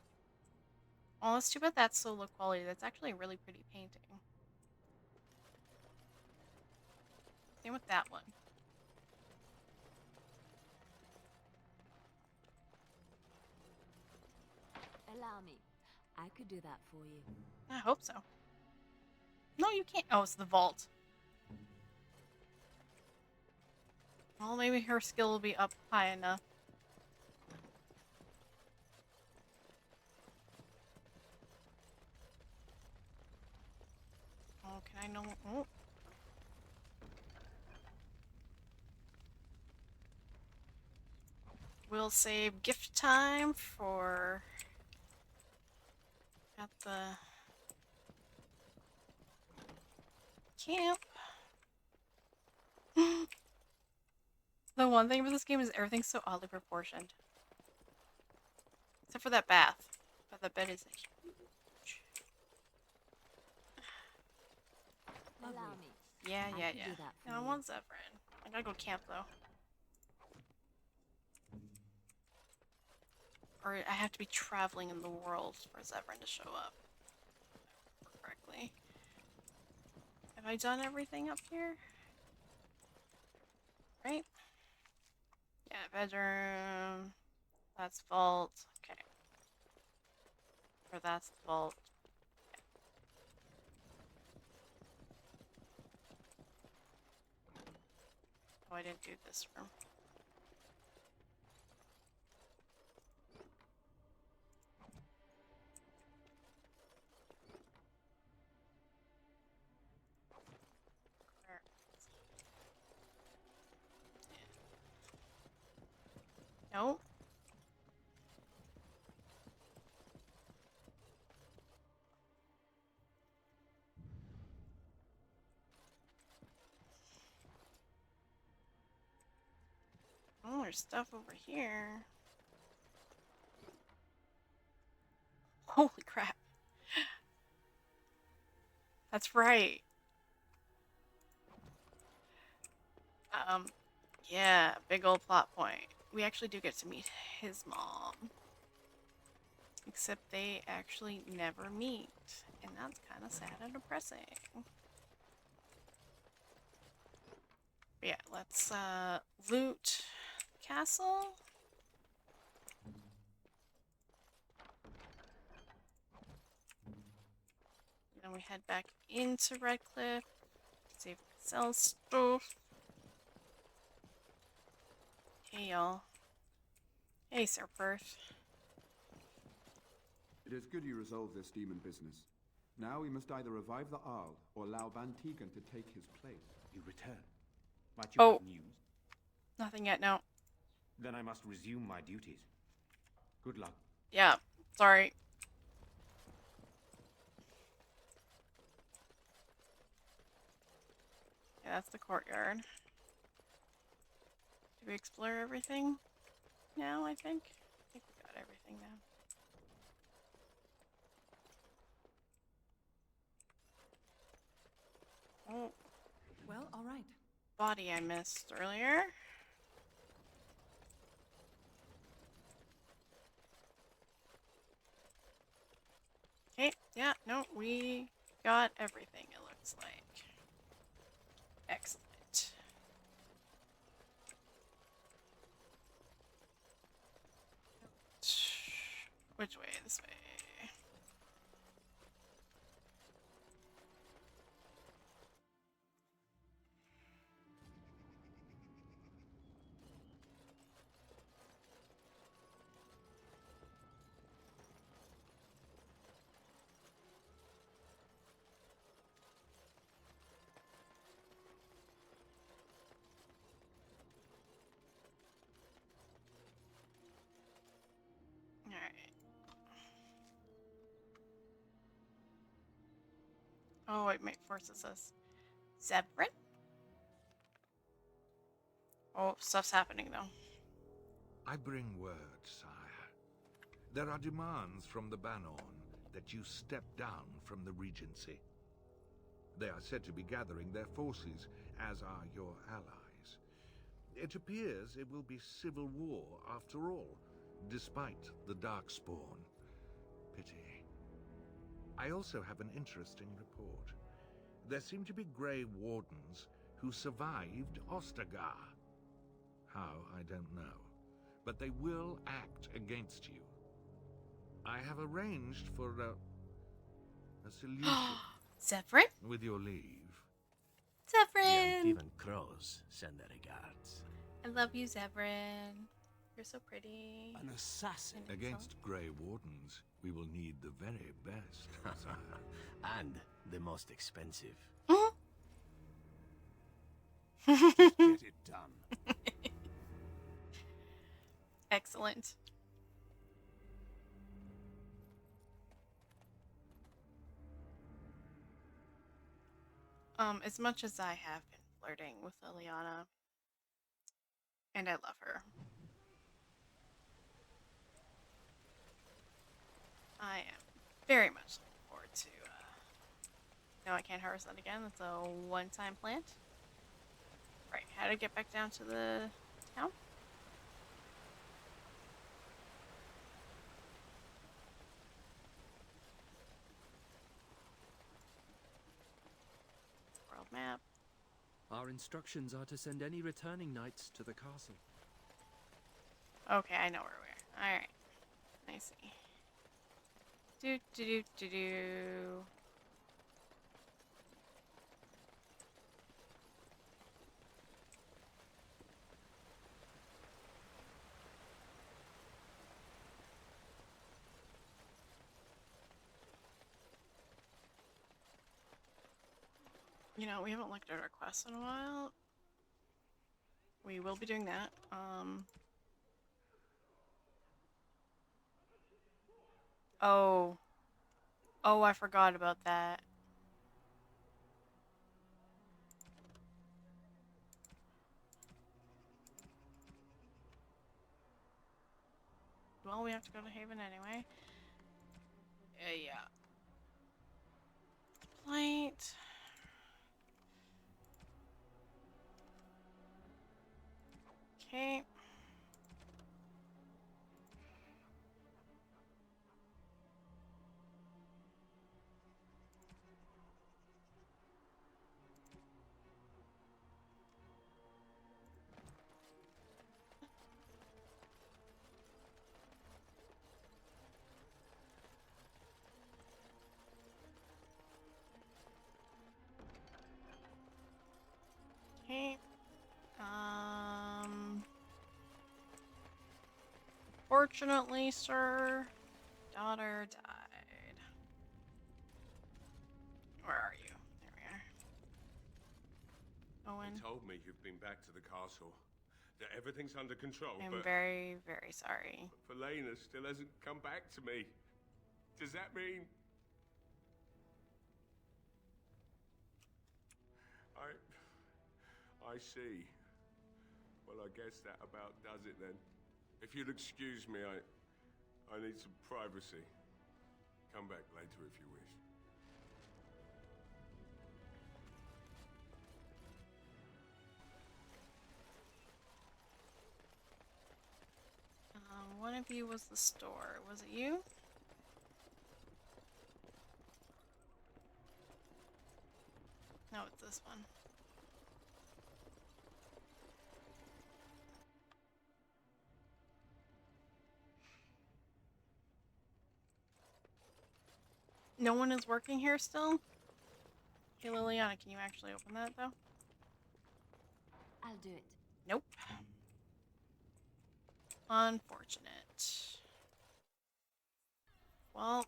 Oh, it's too bad that's so low quality. That's actually a really pretty painting. Same with that one. Allow me. I could do that for you. I hope so. No, you can't. Oh, it's the vault. Well, maybe her skill will be up high enough. Oh, can I know? Oh. We'll save gift time for at the camp. The one thing about this game is everything's so oddly proportioned. Except for that bath. But the bed is huge. Allow me. Yeah. Do that for I you. want Zephyrin. I gotta go camp though. Or I have to be traveling in the world for Zephyrin to show up. Correctly. Have I done everything up here? Right? Yeah, bedroom. That's vault. Okay. Or that's the vault. Okay. Oh, I didn't do this room. No. Oh, there's stuff over here. Holy crap. That's right. Yeah, big old plot point. We actually do get to meet his mom. Except they actually never meet. And that's kind of sad and depressing. But yeah, let's loot castle. Then we head back into Redcliffe. See if we can sell stuff. Hey y'all. Hey Sir Perth. It is good you resolved this demon business. Now we must either revive the Arl or allow Van Tegan to take his place. You return. Might you have news? Nothing yet, no. Then I must resume my duties. Good luck. Yeah, sorry. Yeah, that's the courtyard. Did we explore everything now, I think? I think we got everything now. Oh. Well, alright. Body I missed earlier. Okay, yeah, no, we got everything, it looks like. Which way? This way. Alright. Oh, it might forces us. Zebrin? Oh, stuff's happening though. I bring word, sire. There are demands from the Banon that you step down from the Regency. They are said to be gathering their forces, as are your allies. It appears it will be civil war after all, despite the Darkspawn. Pity. I also have an interesting report. There seem to be Grey Wardens who survived Ostagar. How, I don't know. But they will act against you. I have arranged for a solution. Zephyrin? With your leave. Zephyrin! The Ungiven Crows send their regards. I love you, Zephyrin. You're so pretty. An assassin? Against Grey Wardens, we will need the very best, sire. And the most expensive. Just get it done. Excellent. As much as I have been flirting with Liliana, and I love her, I am very much looking forward to, no, I can't harvest that again. That's a one-time plant. Right, how to get back down to the town? World map. Our instructions are to send any returning knights to the castle. Okay, I know where we are. Alright. I see. Do. You know, we haven't looked at our quests in a while. We will be doing that. Oh. Oh, I forgot about that. Well, we have to go to Haven anyway. Yeah. Plate. Okay. Okay. Fortunately, sir, daughter died. Where are you? There we are. Owen. They told me you've been back to the castle, that everything's under control, I'm very, very sorry. But Felena still hasn't come back to me. Does that mean... I see. Well, I guess that about does it then. If you'll excuse me, I need some privacy. Come back later if you wish. One of you was the store. Was it you? No, it's this one. No one is working here still? Hey, Liliana, can you actually open that, though? I'll do it. Nope. Unfortunate. Well.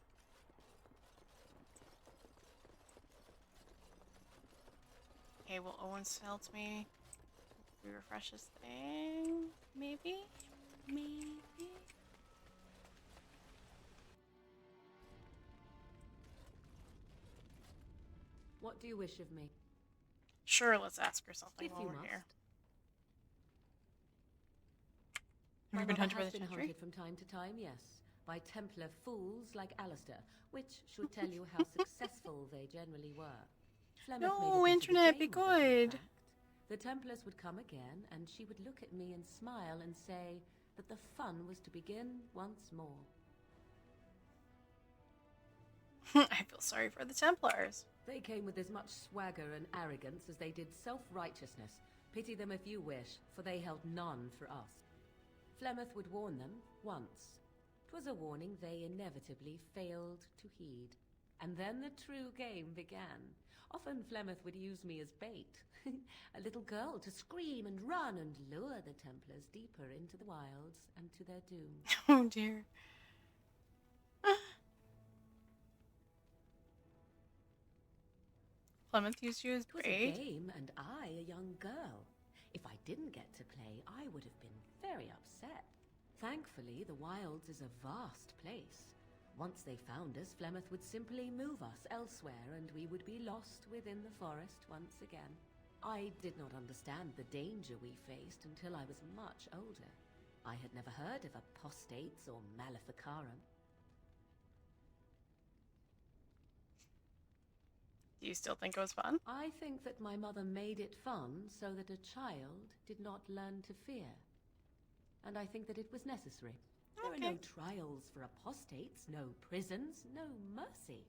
Okay, will Owen sell to me? We refresh this thing? Maybe? Maybe? What do you wish of me? Sure, let's ask her something If while you we're must. here. My Have you been mother hunted by has the been Gentry? hunted from time to time, yes, by Templar fools like Alistair, which should tell you how successful they generally were. Flemeth made No, it into the internet, be game of it, in good. fact. The Templars would come again, and she would look at me and smile and say that the fun was to begin once more. I feel sorry for the Templars. They came with as much swagger and arrogance as they did self-righteousness. Pity them if you wish, for they held none for us. Flemeth would warn them, once. 'Twas a warning they inevitably failed to heed. And then the true game began. Often Flemeth would use me as bait. A little girl to scream and run and lure the Templars deeper into the wilds and to their doom. Oh dear. Flemeth used you as It was bait? a game, and I a young girl. If I didn't get to play, I would have been very upset. Thankfully, the wilds is a vast place. Once they found us, Flemeth would simply move us elsewhere, and we would be lost within the forest once again. I did not understand the danger we faced until I was much older. I had never heard of apostates or maleficarum. Do you still think it was fun? I think that my mother made it fun so that a child did not learn to fear. And I think that it was necessary. There are no trials for apostates, no prisons, no mercy.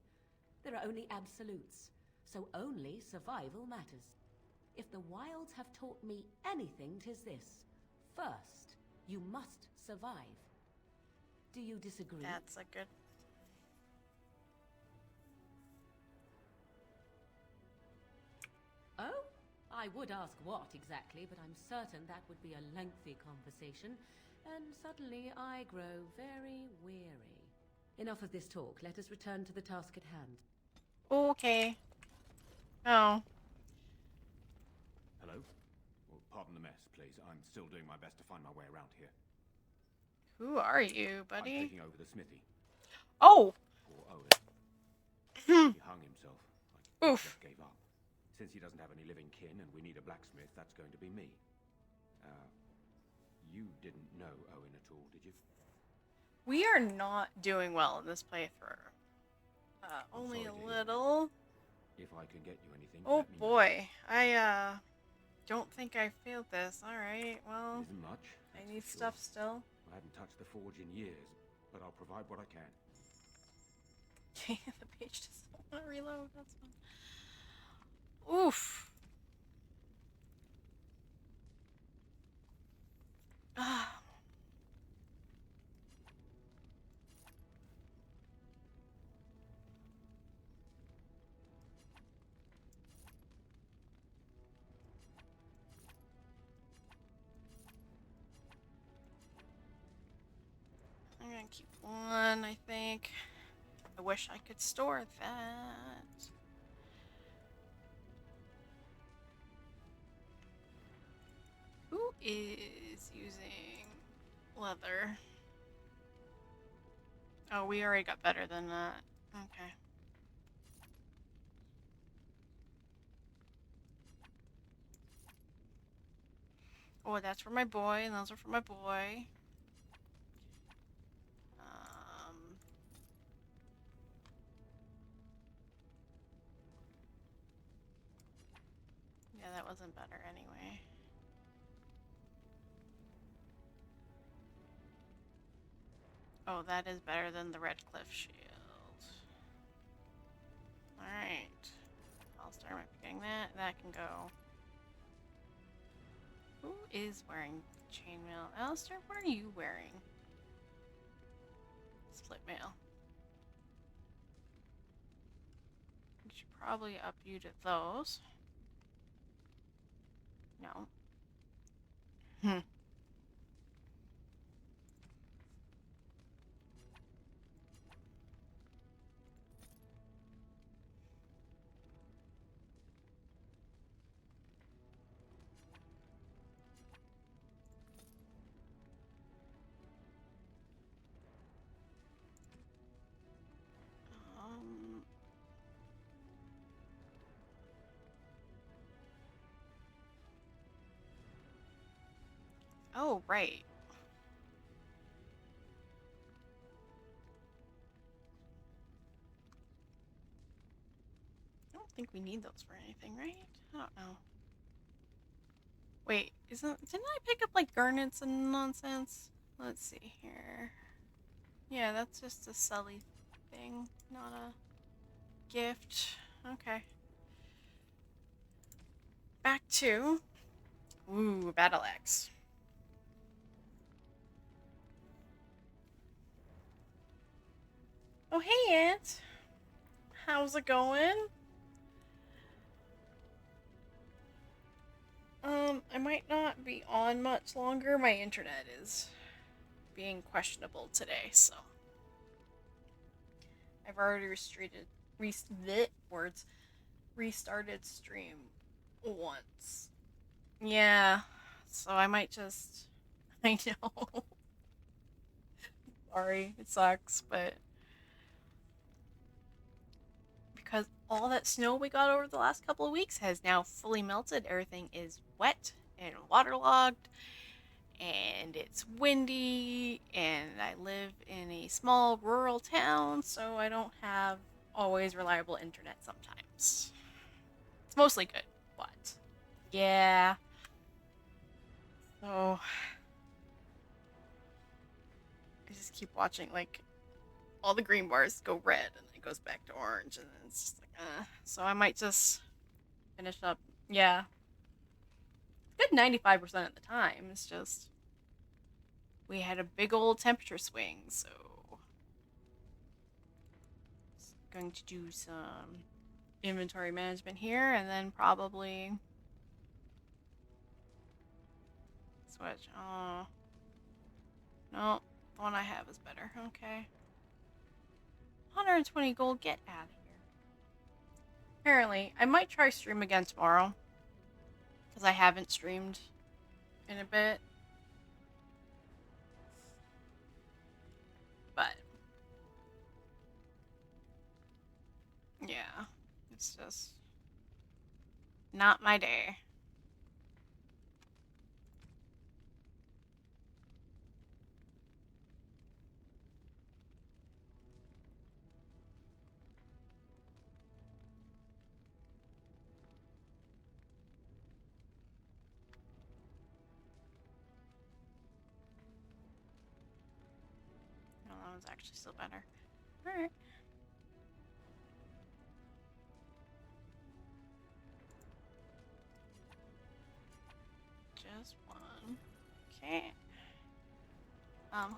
There are only absolutes, so only survival matters. If the wilds have taught me anything, 'tis this. First, you must survive. Do you disagree? That's a good... Oh? I would ask what exactly, but I'm certain that would be a lengthy conversation, and suddenly I grow very weary. Enough of this talk. Let us return to the task at hand. Okay. Oh. Hello? Well, pardon the mess, please. I'm still doing my best to find my way around here. Who are you, buddy? I'm taking over the smithy. Oh! Poor Owen. He hung himself. Like he just gave up. Since he doesn't have any living kin and we need a blacksmith, that's going to be me. You didn't know Owen at all, did you? We are not doing well in this playthrough. Only a little. If I can get you anything, Oh let me know. boy. I don't think I failed this. Alright, well. It isn't much. I need stuff still. I haven't touched the forge in years, but I'll provide what I can. Okay, the page doesn't want to reload. That's fine. Oof. Ah. I'm gonna keep one, I think. I wish I could store that. Who is using leather? Oh, we already got better than that. Okay. Oh, that's for my boy, and those are for my boy. Yeah, that wasn't better anyway. Oh, that is better than the redcliffe shield. Alright. I'll start getting that. That can go. Who is wearing chainmail? Alistair, what are you wearing? Split mail. should probably up you to those. No. Um, oh, right. I don't think we need those for anything, right? I don't know. Wait, didn't I pick up like garnets and nonsense? Let's see here. Yeah, that's just a Sully thing, not a gift. Okay. Back to... Ooh, battle axe. Oh, hey, Aunt. How's it going? I might not be on much longer. My internet is being questionable today, so... I've already restarted stream once. Yeah, so I might just... I know. Sorry, it sucks, but... Because all that snow we got over the last couple of weeks has now fully melted. Everything is wet and waterlogged, and it's windy, and I live in a small rural town, so I don't have always reliable internet sometimes. It's mostly good, but yeah. So I just keep watching, like, all the green bars go red, and then it goes back to orange, and then it's just like, So I might just finish up. Yeah. Good 95% of the time. It's just we had a big old temperature swing, so going to do some inventory management here, and then probably switch. Oh, no, the one I have is better. Okay, 120 gold. Get out of here. Apparently, I might try stream again tomorrow because I haven't streamed in a bit. But yeah, it's just not my day. No, that one's actually still better. Alright. Just one. Okay.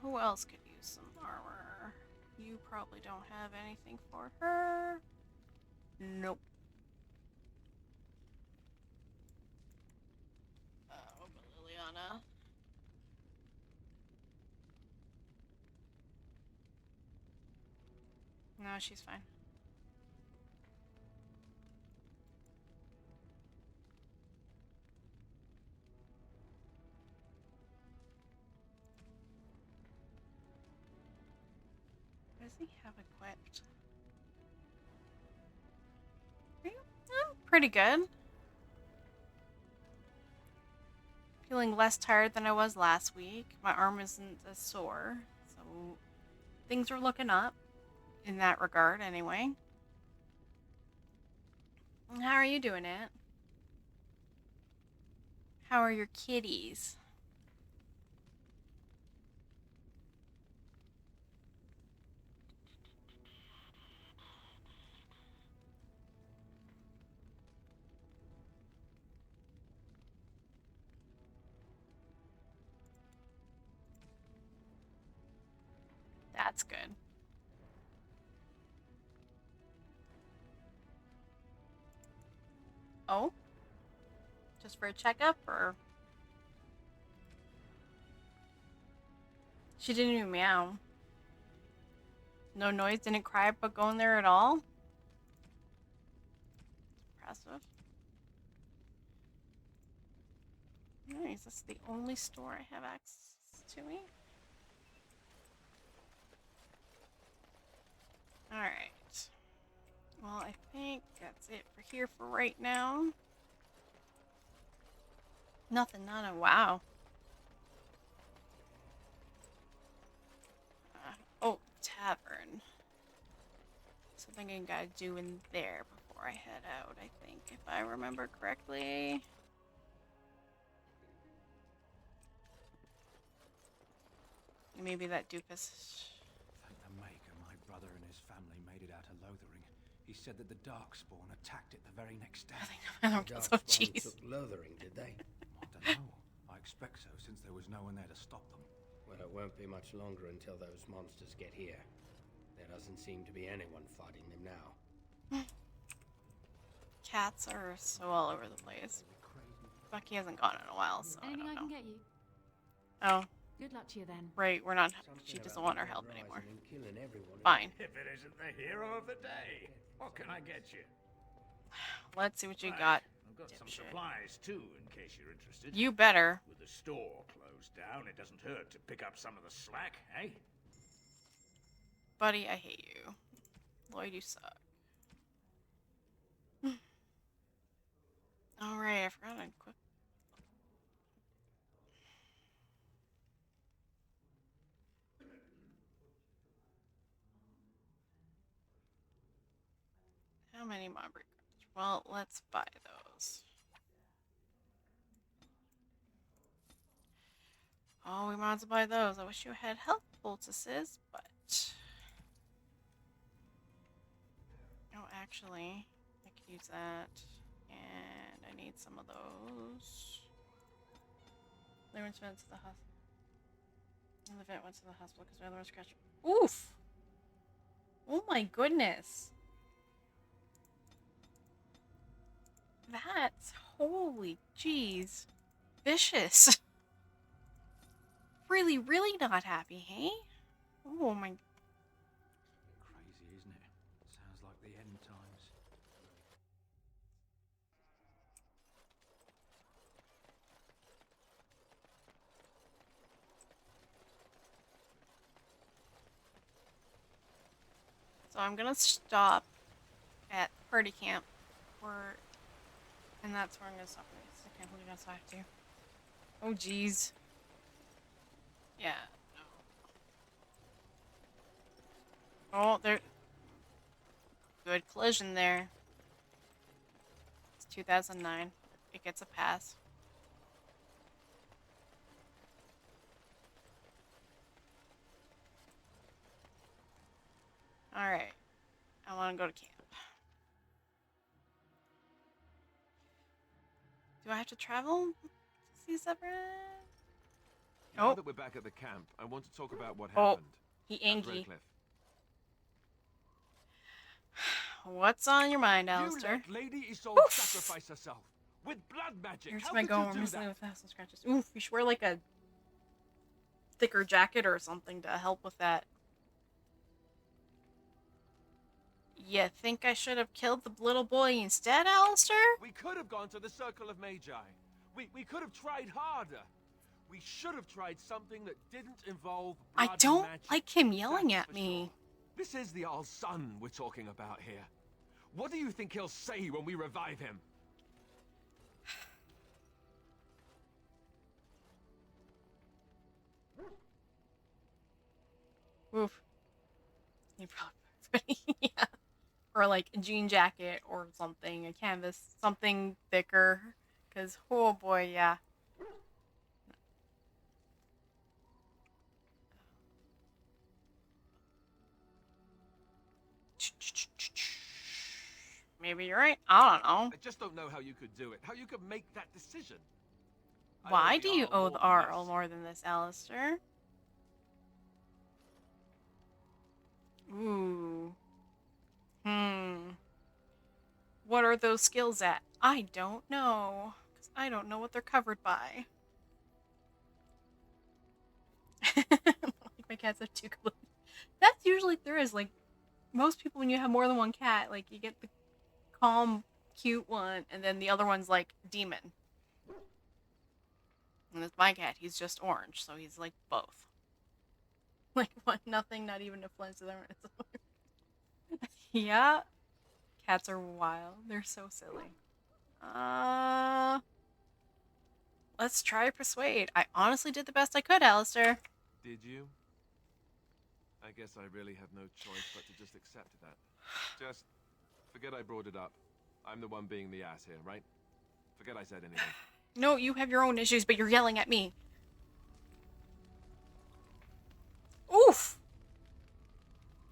Who else could use some armor? You probably don't have anything for her. Nope. What about Liliana? No, she's fine. What does he have equipped? I'm pretty good. Feeling less tired than I was last week. My arm isn't as sore, so things are looking up in that regard anyway. How are you doing, Aunt? How are your kitties? That's good. Oh. Just for a checkup, or? She didn't even meow. No noise, didn't cry about going there at all? Impressive. Nice, that's the only store I have access to. Alright. Well, I think that's it for here for right now. Nothing, not a wow. Oh, tavern. Something I gotta do in there before I head out, I think, if I remember correctly. Maybe that doofus. Thank the Maker, my brother and his family made it out of Lothering. He said that the Darkspawn attacked it the very next day. I don't know. Oh, jeez. Took Lothering, did they? I don't know. I expect so, since there was no one there to stop them. Well, it won't be much longer until those monsters get here. There doesn't seem to be anyone fighting them now. Cats are so all over the place. Bucky hasn't gone in a while, so Anything I I don't can know. get you? Oh. Good luck to you then. Right, we're not. She doesn't want our help anymore. Fine. If it isn't the hero of the day, what can I get you? Let's see what you got. I've got some supplies too, in case you're interested. You better. With the store closed down, it doesn't hurt to pick up some of the slack, eh? Buddy, I hate you. Lloyd, you suck. Alright, I forgot I'd quit. How many Marbury cards? Well, let's buy those. Oh, we might as well buy those. I wish you had health poultices, but... Oh, actually, I could use that. And I need some of those. Lawrence went to the hospital. And the vet went to the hospital because my other one scratched. Oof! Oh my goodness! That's holy jeez. Vicious. Really, really not happy, hey? Oh my. Crazy, isn't it? Sounds like the end times. So I'm gonna stop at party camp, and that's where I'm gonna stop. I can't believe that's what I have to. Oh jeez. Yeah. No. Oh, there. Good collision there. It's 2009. It gets a pass. Alright. I want to go to camp. Do I have to travel to see Severin? Now that we're back at the camp, I want to talk about what Oh, happened. he at angry. Redcliffe. What's on your mind, Alistair? You let Lady Isolde sacrifice herself with blood magic. Here's How my could going. you do Recently that? with hassle scratches. Oof, you should wear like a thicker jacket or something to help with that. You think I should have killed the little boy instead, Alistair? We could have gone to the Circle of Magi. We could have tried harder. We should have tried something that didn't involve blood I don't magic. like him yelling That's at me. Sure. This is the Jarl's son we're talking about here. What do you think he'll say when we revive him? Oof. He probably, yeah. Or like a jean jacket or something, a canvas, something thicker. Because, oh boy, yeah. Maybe you're right. I don't know. I just don't know how you could do it. How you could make that decision. Why do you owe the Arl more than this, Alistair? Ooh. What are those skills at? I don't know. Because I don't know what they're covered by. Like my cats have two colors. That's usually there is. Like, most people, when you have more than one cat, like, you get the calm, cute one, and then the other one's, like, demon. And it's my cat. He's just orange, so he's, like, both. Like, what? Nothing, not even a flinch of them. Yeah. Cats are wild. They're so silly. Let's try persuade. I honestly did the best I could, Alistair. Did you? I guess I really have no choice but to just accept that. Just forget I brought it up. I'm the one being the ass here, right? Forget I said anything. No, you have your own issues, but you're yelling at me. Oof!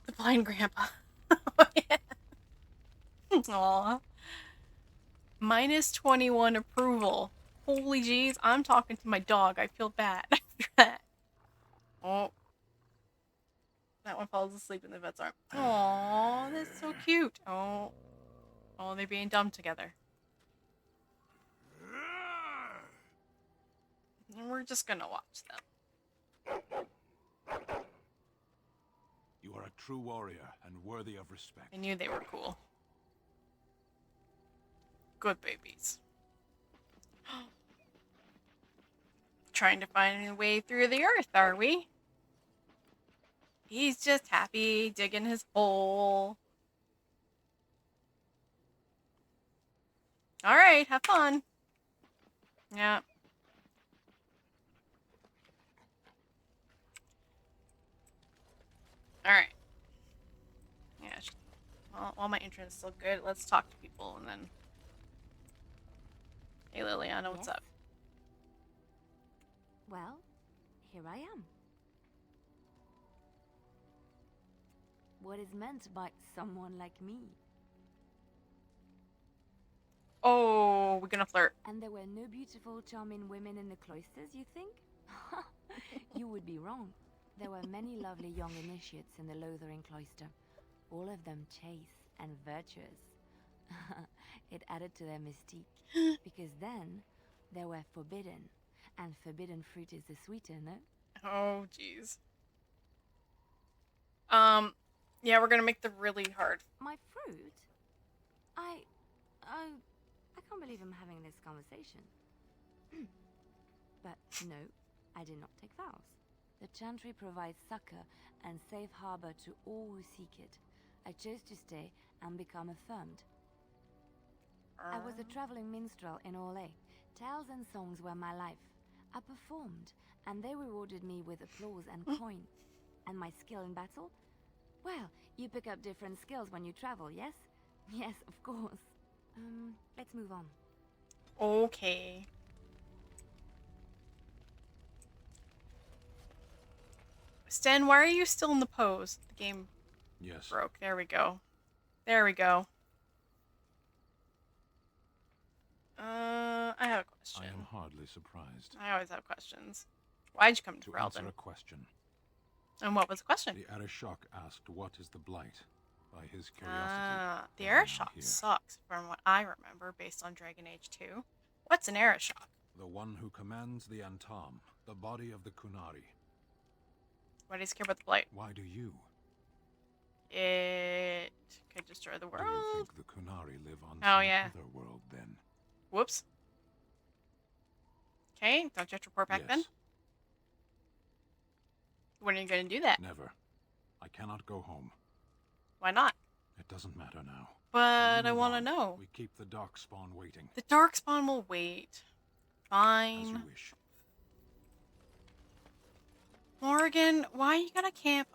The blind grandpa. Oh, yeah. Aw. Minus 21 approval. Holy jeez, I'm talking to my dog. I feel bad after that. Oh. That one falls asleep in the vet's arm. Aw, that's so cute. Oh. Oh, they're being dumb together. And we're just gonna watch them. You are a true warrior and worthy of respect. I knew they were cool. Good babies. Trying to find a way through the earth, are we? He's just happy, digging his hole. Alright, have fun. Yeah. Alright. Yeah, well, while my internet's still good, let's talk to people and then... Hey, Liliana, what's up? Well, here I am. What is meant by someone like me? Oh, we're gonna flirt. And there were no beautiful, charming women in the cloisters, you think? You would be wrong. There were many lovely young initiates in the Lothering cloister, all of them chaste and virtuous. It added to their mystique, because then they were forbidden, and forbidden fruit is the sweeter, no? Oh, jeez. Yeah, we're gonna make the really hard. My fruit? I can't believe I'm having this conversation. But no, I did not take vows. The Chantry provides succor and safe harbor to all who seek it. I chose to stay and become affirmed. I was a traveling minstrel in Orlais. Tales and songs were my life. I performed, and they rewarded me with applause and coin. And my skill in battle? Well, you pick up different skills when you travel, yes? Yes, of course. Let's move on. Okay. Sten, why are you still in the pose? The game broke. There we go. There we go. I have a question. I am hardly surprised. I always have questions. Why'd you come to To Ferelden? answer a question. And what was the question? The Arishok asked what is the Blight. By his curiosity. The Arishok sucks, from what I remember, based on Dragon Age 2. What's an Arishok? The one who commands the Antam, the body of the Kunari. Why does he care about the Blight? Why do you? It could destroy the world. Do you think the Kunari live on Oh, some yeah. other world then? Whoops. Okay, don't you have to report back then? When are you going to do that? Never. I cannot go home. Why not? It doesn't matter now. But I want to know. We keep the Darkspawn waiting. The Darkspawn will wait. Fine. As you wish. Morgan, why you gotta camp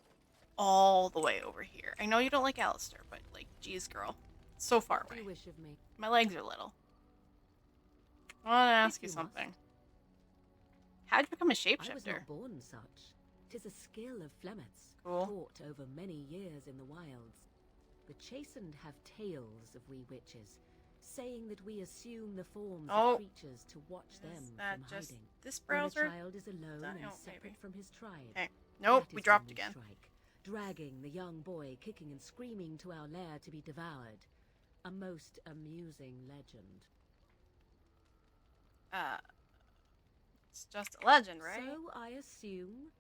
all the way over here? I know you don't like Alistair, but like, geez, girl. It's so far away. What do you wish of me? My legs are little. I want to ask you something. How'd you become a shapeshifter? I was not born such. 'Tis a skill of Flemeth's, Cool. taught over many years in the wilds. The chastened have tales of we witches, saying that we assume the forms of creatures to watch them from just hiding. this browser? When a child is alone and Oh, separate maybe. from his tribe. Okay. Nope, that we is dropped when again. Strike, dragging the young boy kicking and screaming to our lair to be devoured. A most amusing legend. it's just a legend, right? So I assume.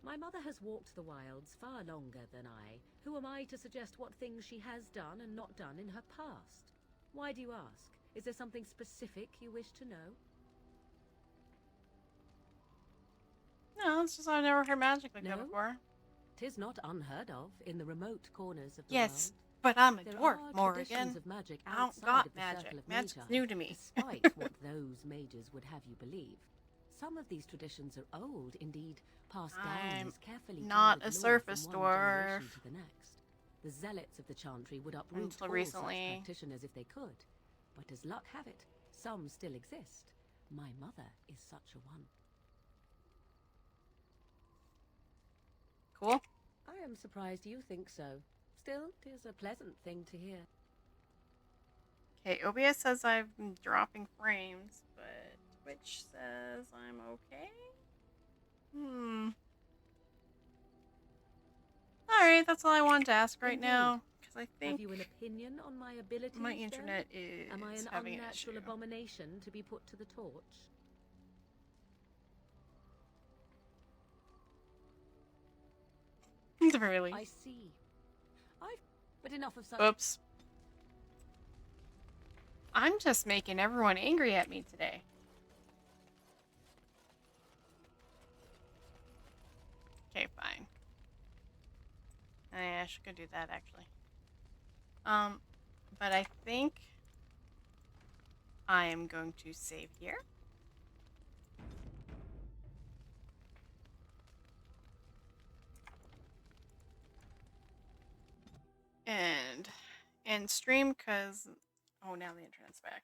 My mother has walked the wilds far longer than I. Who am I to suggest what things she has done and not done in her past? Why do you ask? Is there something specific you wish to know? No, it's just I've never heard magic like that No? before. 'Tis not unheard of in the remote corners of the Yes, world. but I'm a There dwarf, are Morrigan. traditions of magic I don't outside got of the magic. circle of Magic's magi, new to me. despite what those mages would have you believe. Some of these traditions are old, indeed, passed down I'm as carefully not guarded a lore surface from one generation dwarf. to the next. The zealots of the chantry would uproot Until all recently. such practitioners if they could. But as luck have it, some still exist. My mother is such a one. Cool. I am surprised you think so. Still, 'tis a pleasant thing to hear. Okay, OBS says I'm dropping frames, but Twitch says I'm okay? Alright, that's all I wanted to ask right Indeed. now. Because I think Have you an opinion on my abilities, my then? internet is Am I an having an unnatural issue. abomination to be put to the torch? At the very least. I see. But enough of such. Oops. I'm just making everyone angry at me today. Okay, fine. I should go do that, actually. But I think I am going to save here. And stream, because... Oh, now the internet's back.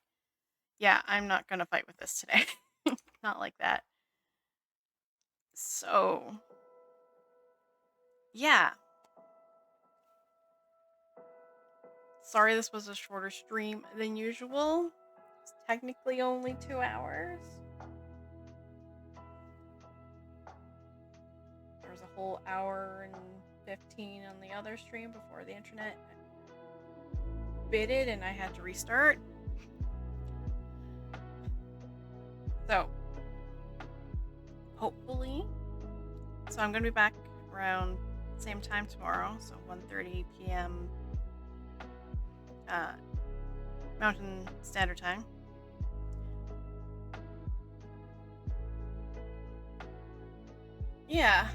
Yeah, I'm not going to fight with this today. Not like that. So... Yeah. Sorry this was a shorter stream than usual. It's technically only 2 hours. There was a whole hour and 15 on the other stream before the internet bitted and I had to restart. So, hopefully. So I'm going to be back around same time tomorrow, so 1:30 p.m. Mountain Standard Time. Yeah.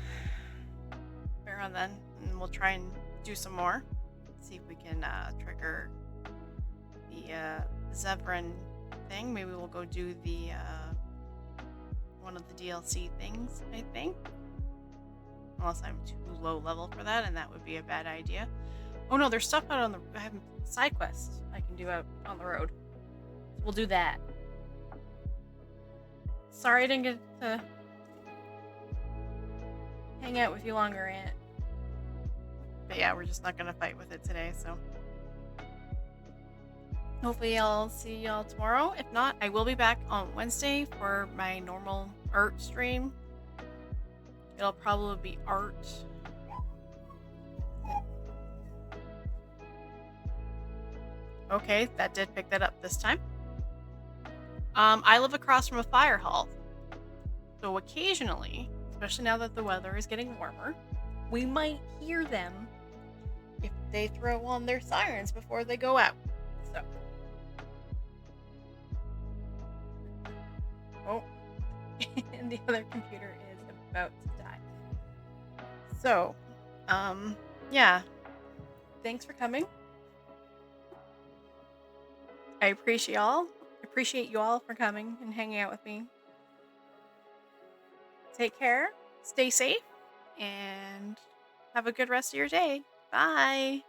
Around then, and we'll try and do some more. See if we can trigger the Zevran thing. Maybe we'll go do the one of the DLC things, I think. Unless I'm too low level for that, and that would be a bad idea. Oh no, there's stuff out on the... I have side quests I can do out on the road. So we'll do that. Sorry I didn't get to hang out with you longer, Aunt. But yeah, we're just not gonna fight with it today, so... Hopefully I'll see y'all tomorrow. If not, I will be back on Wednesday for my normal art stream. It'll probably be art. Okay, that did pick that up this time. I live across from a fire hall. So occasionally, especially now that the weather is getting warmer, we might hear them if they throw on their sirens before they go out. So. Oh. And the other computer is about to die. So, yeah. Thanks for coming. I appreciate you all for coming and hanging out with me. Take care, stay safe, and have a good rest of your day. Bye.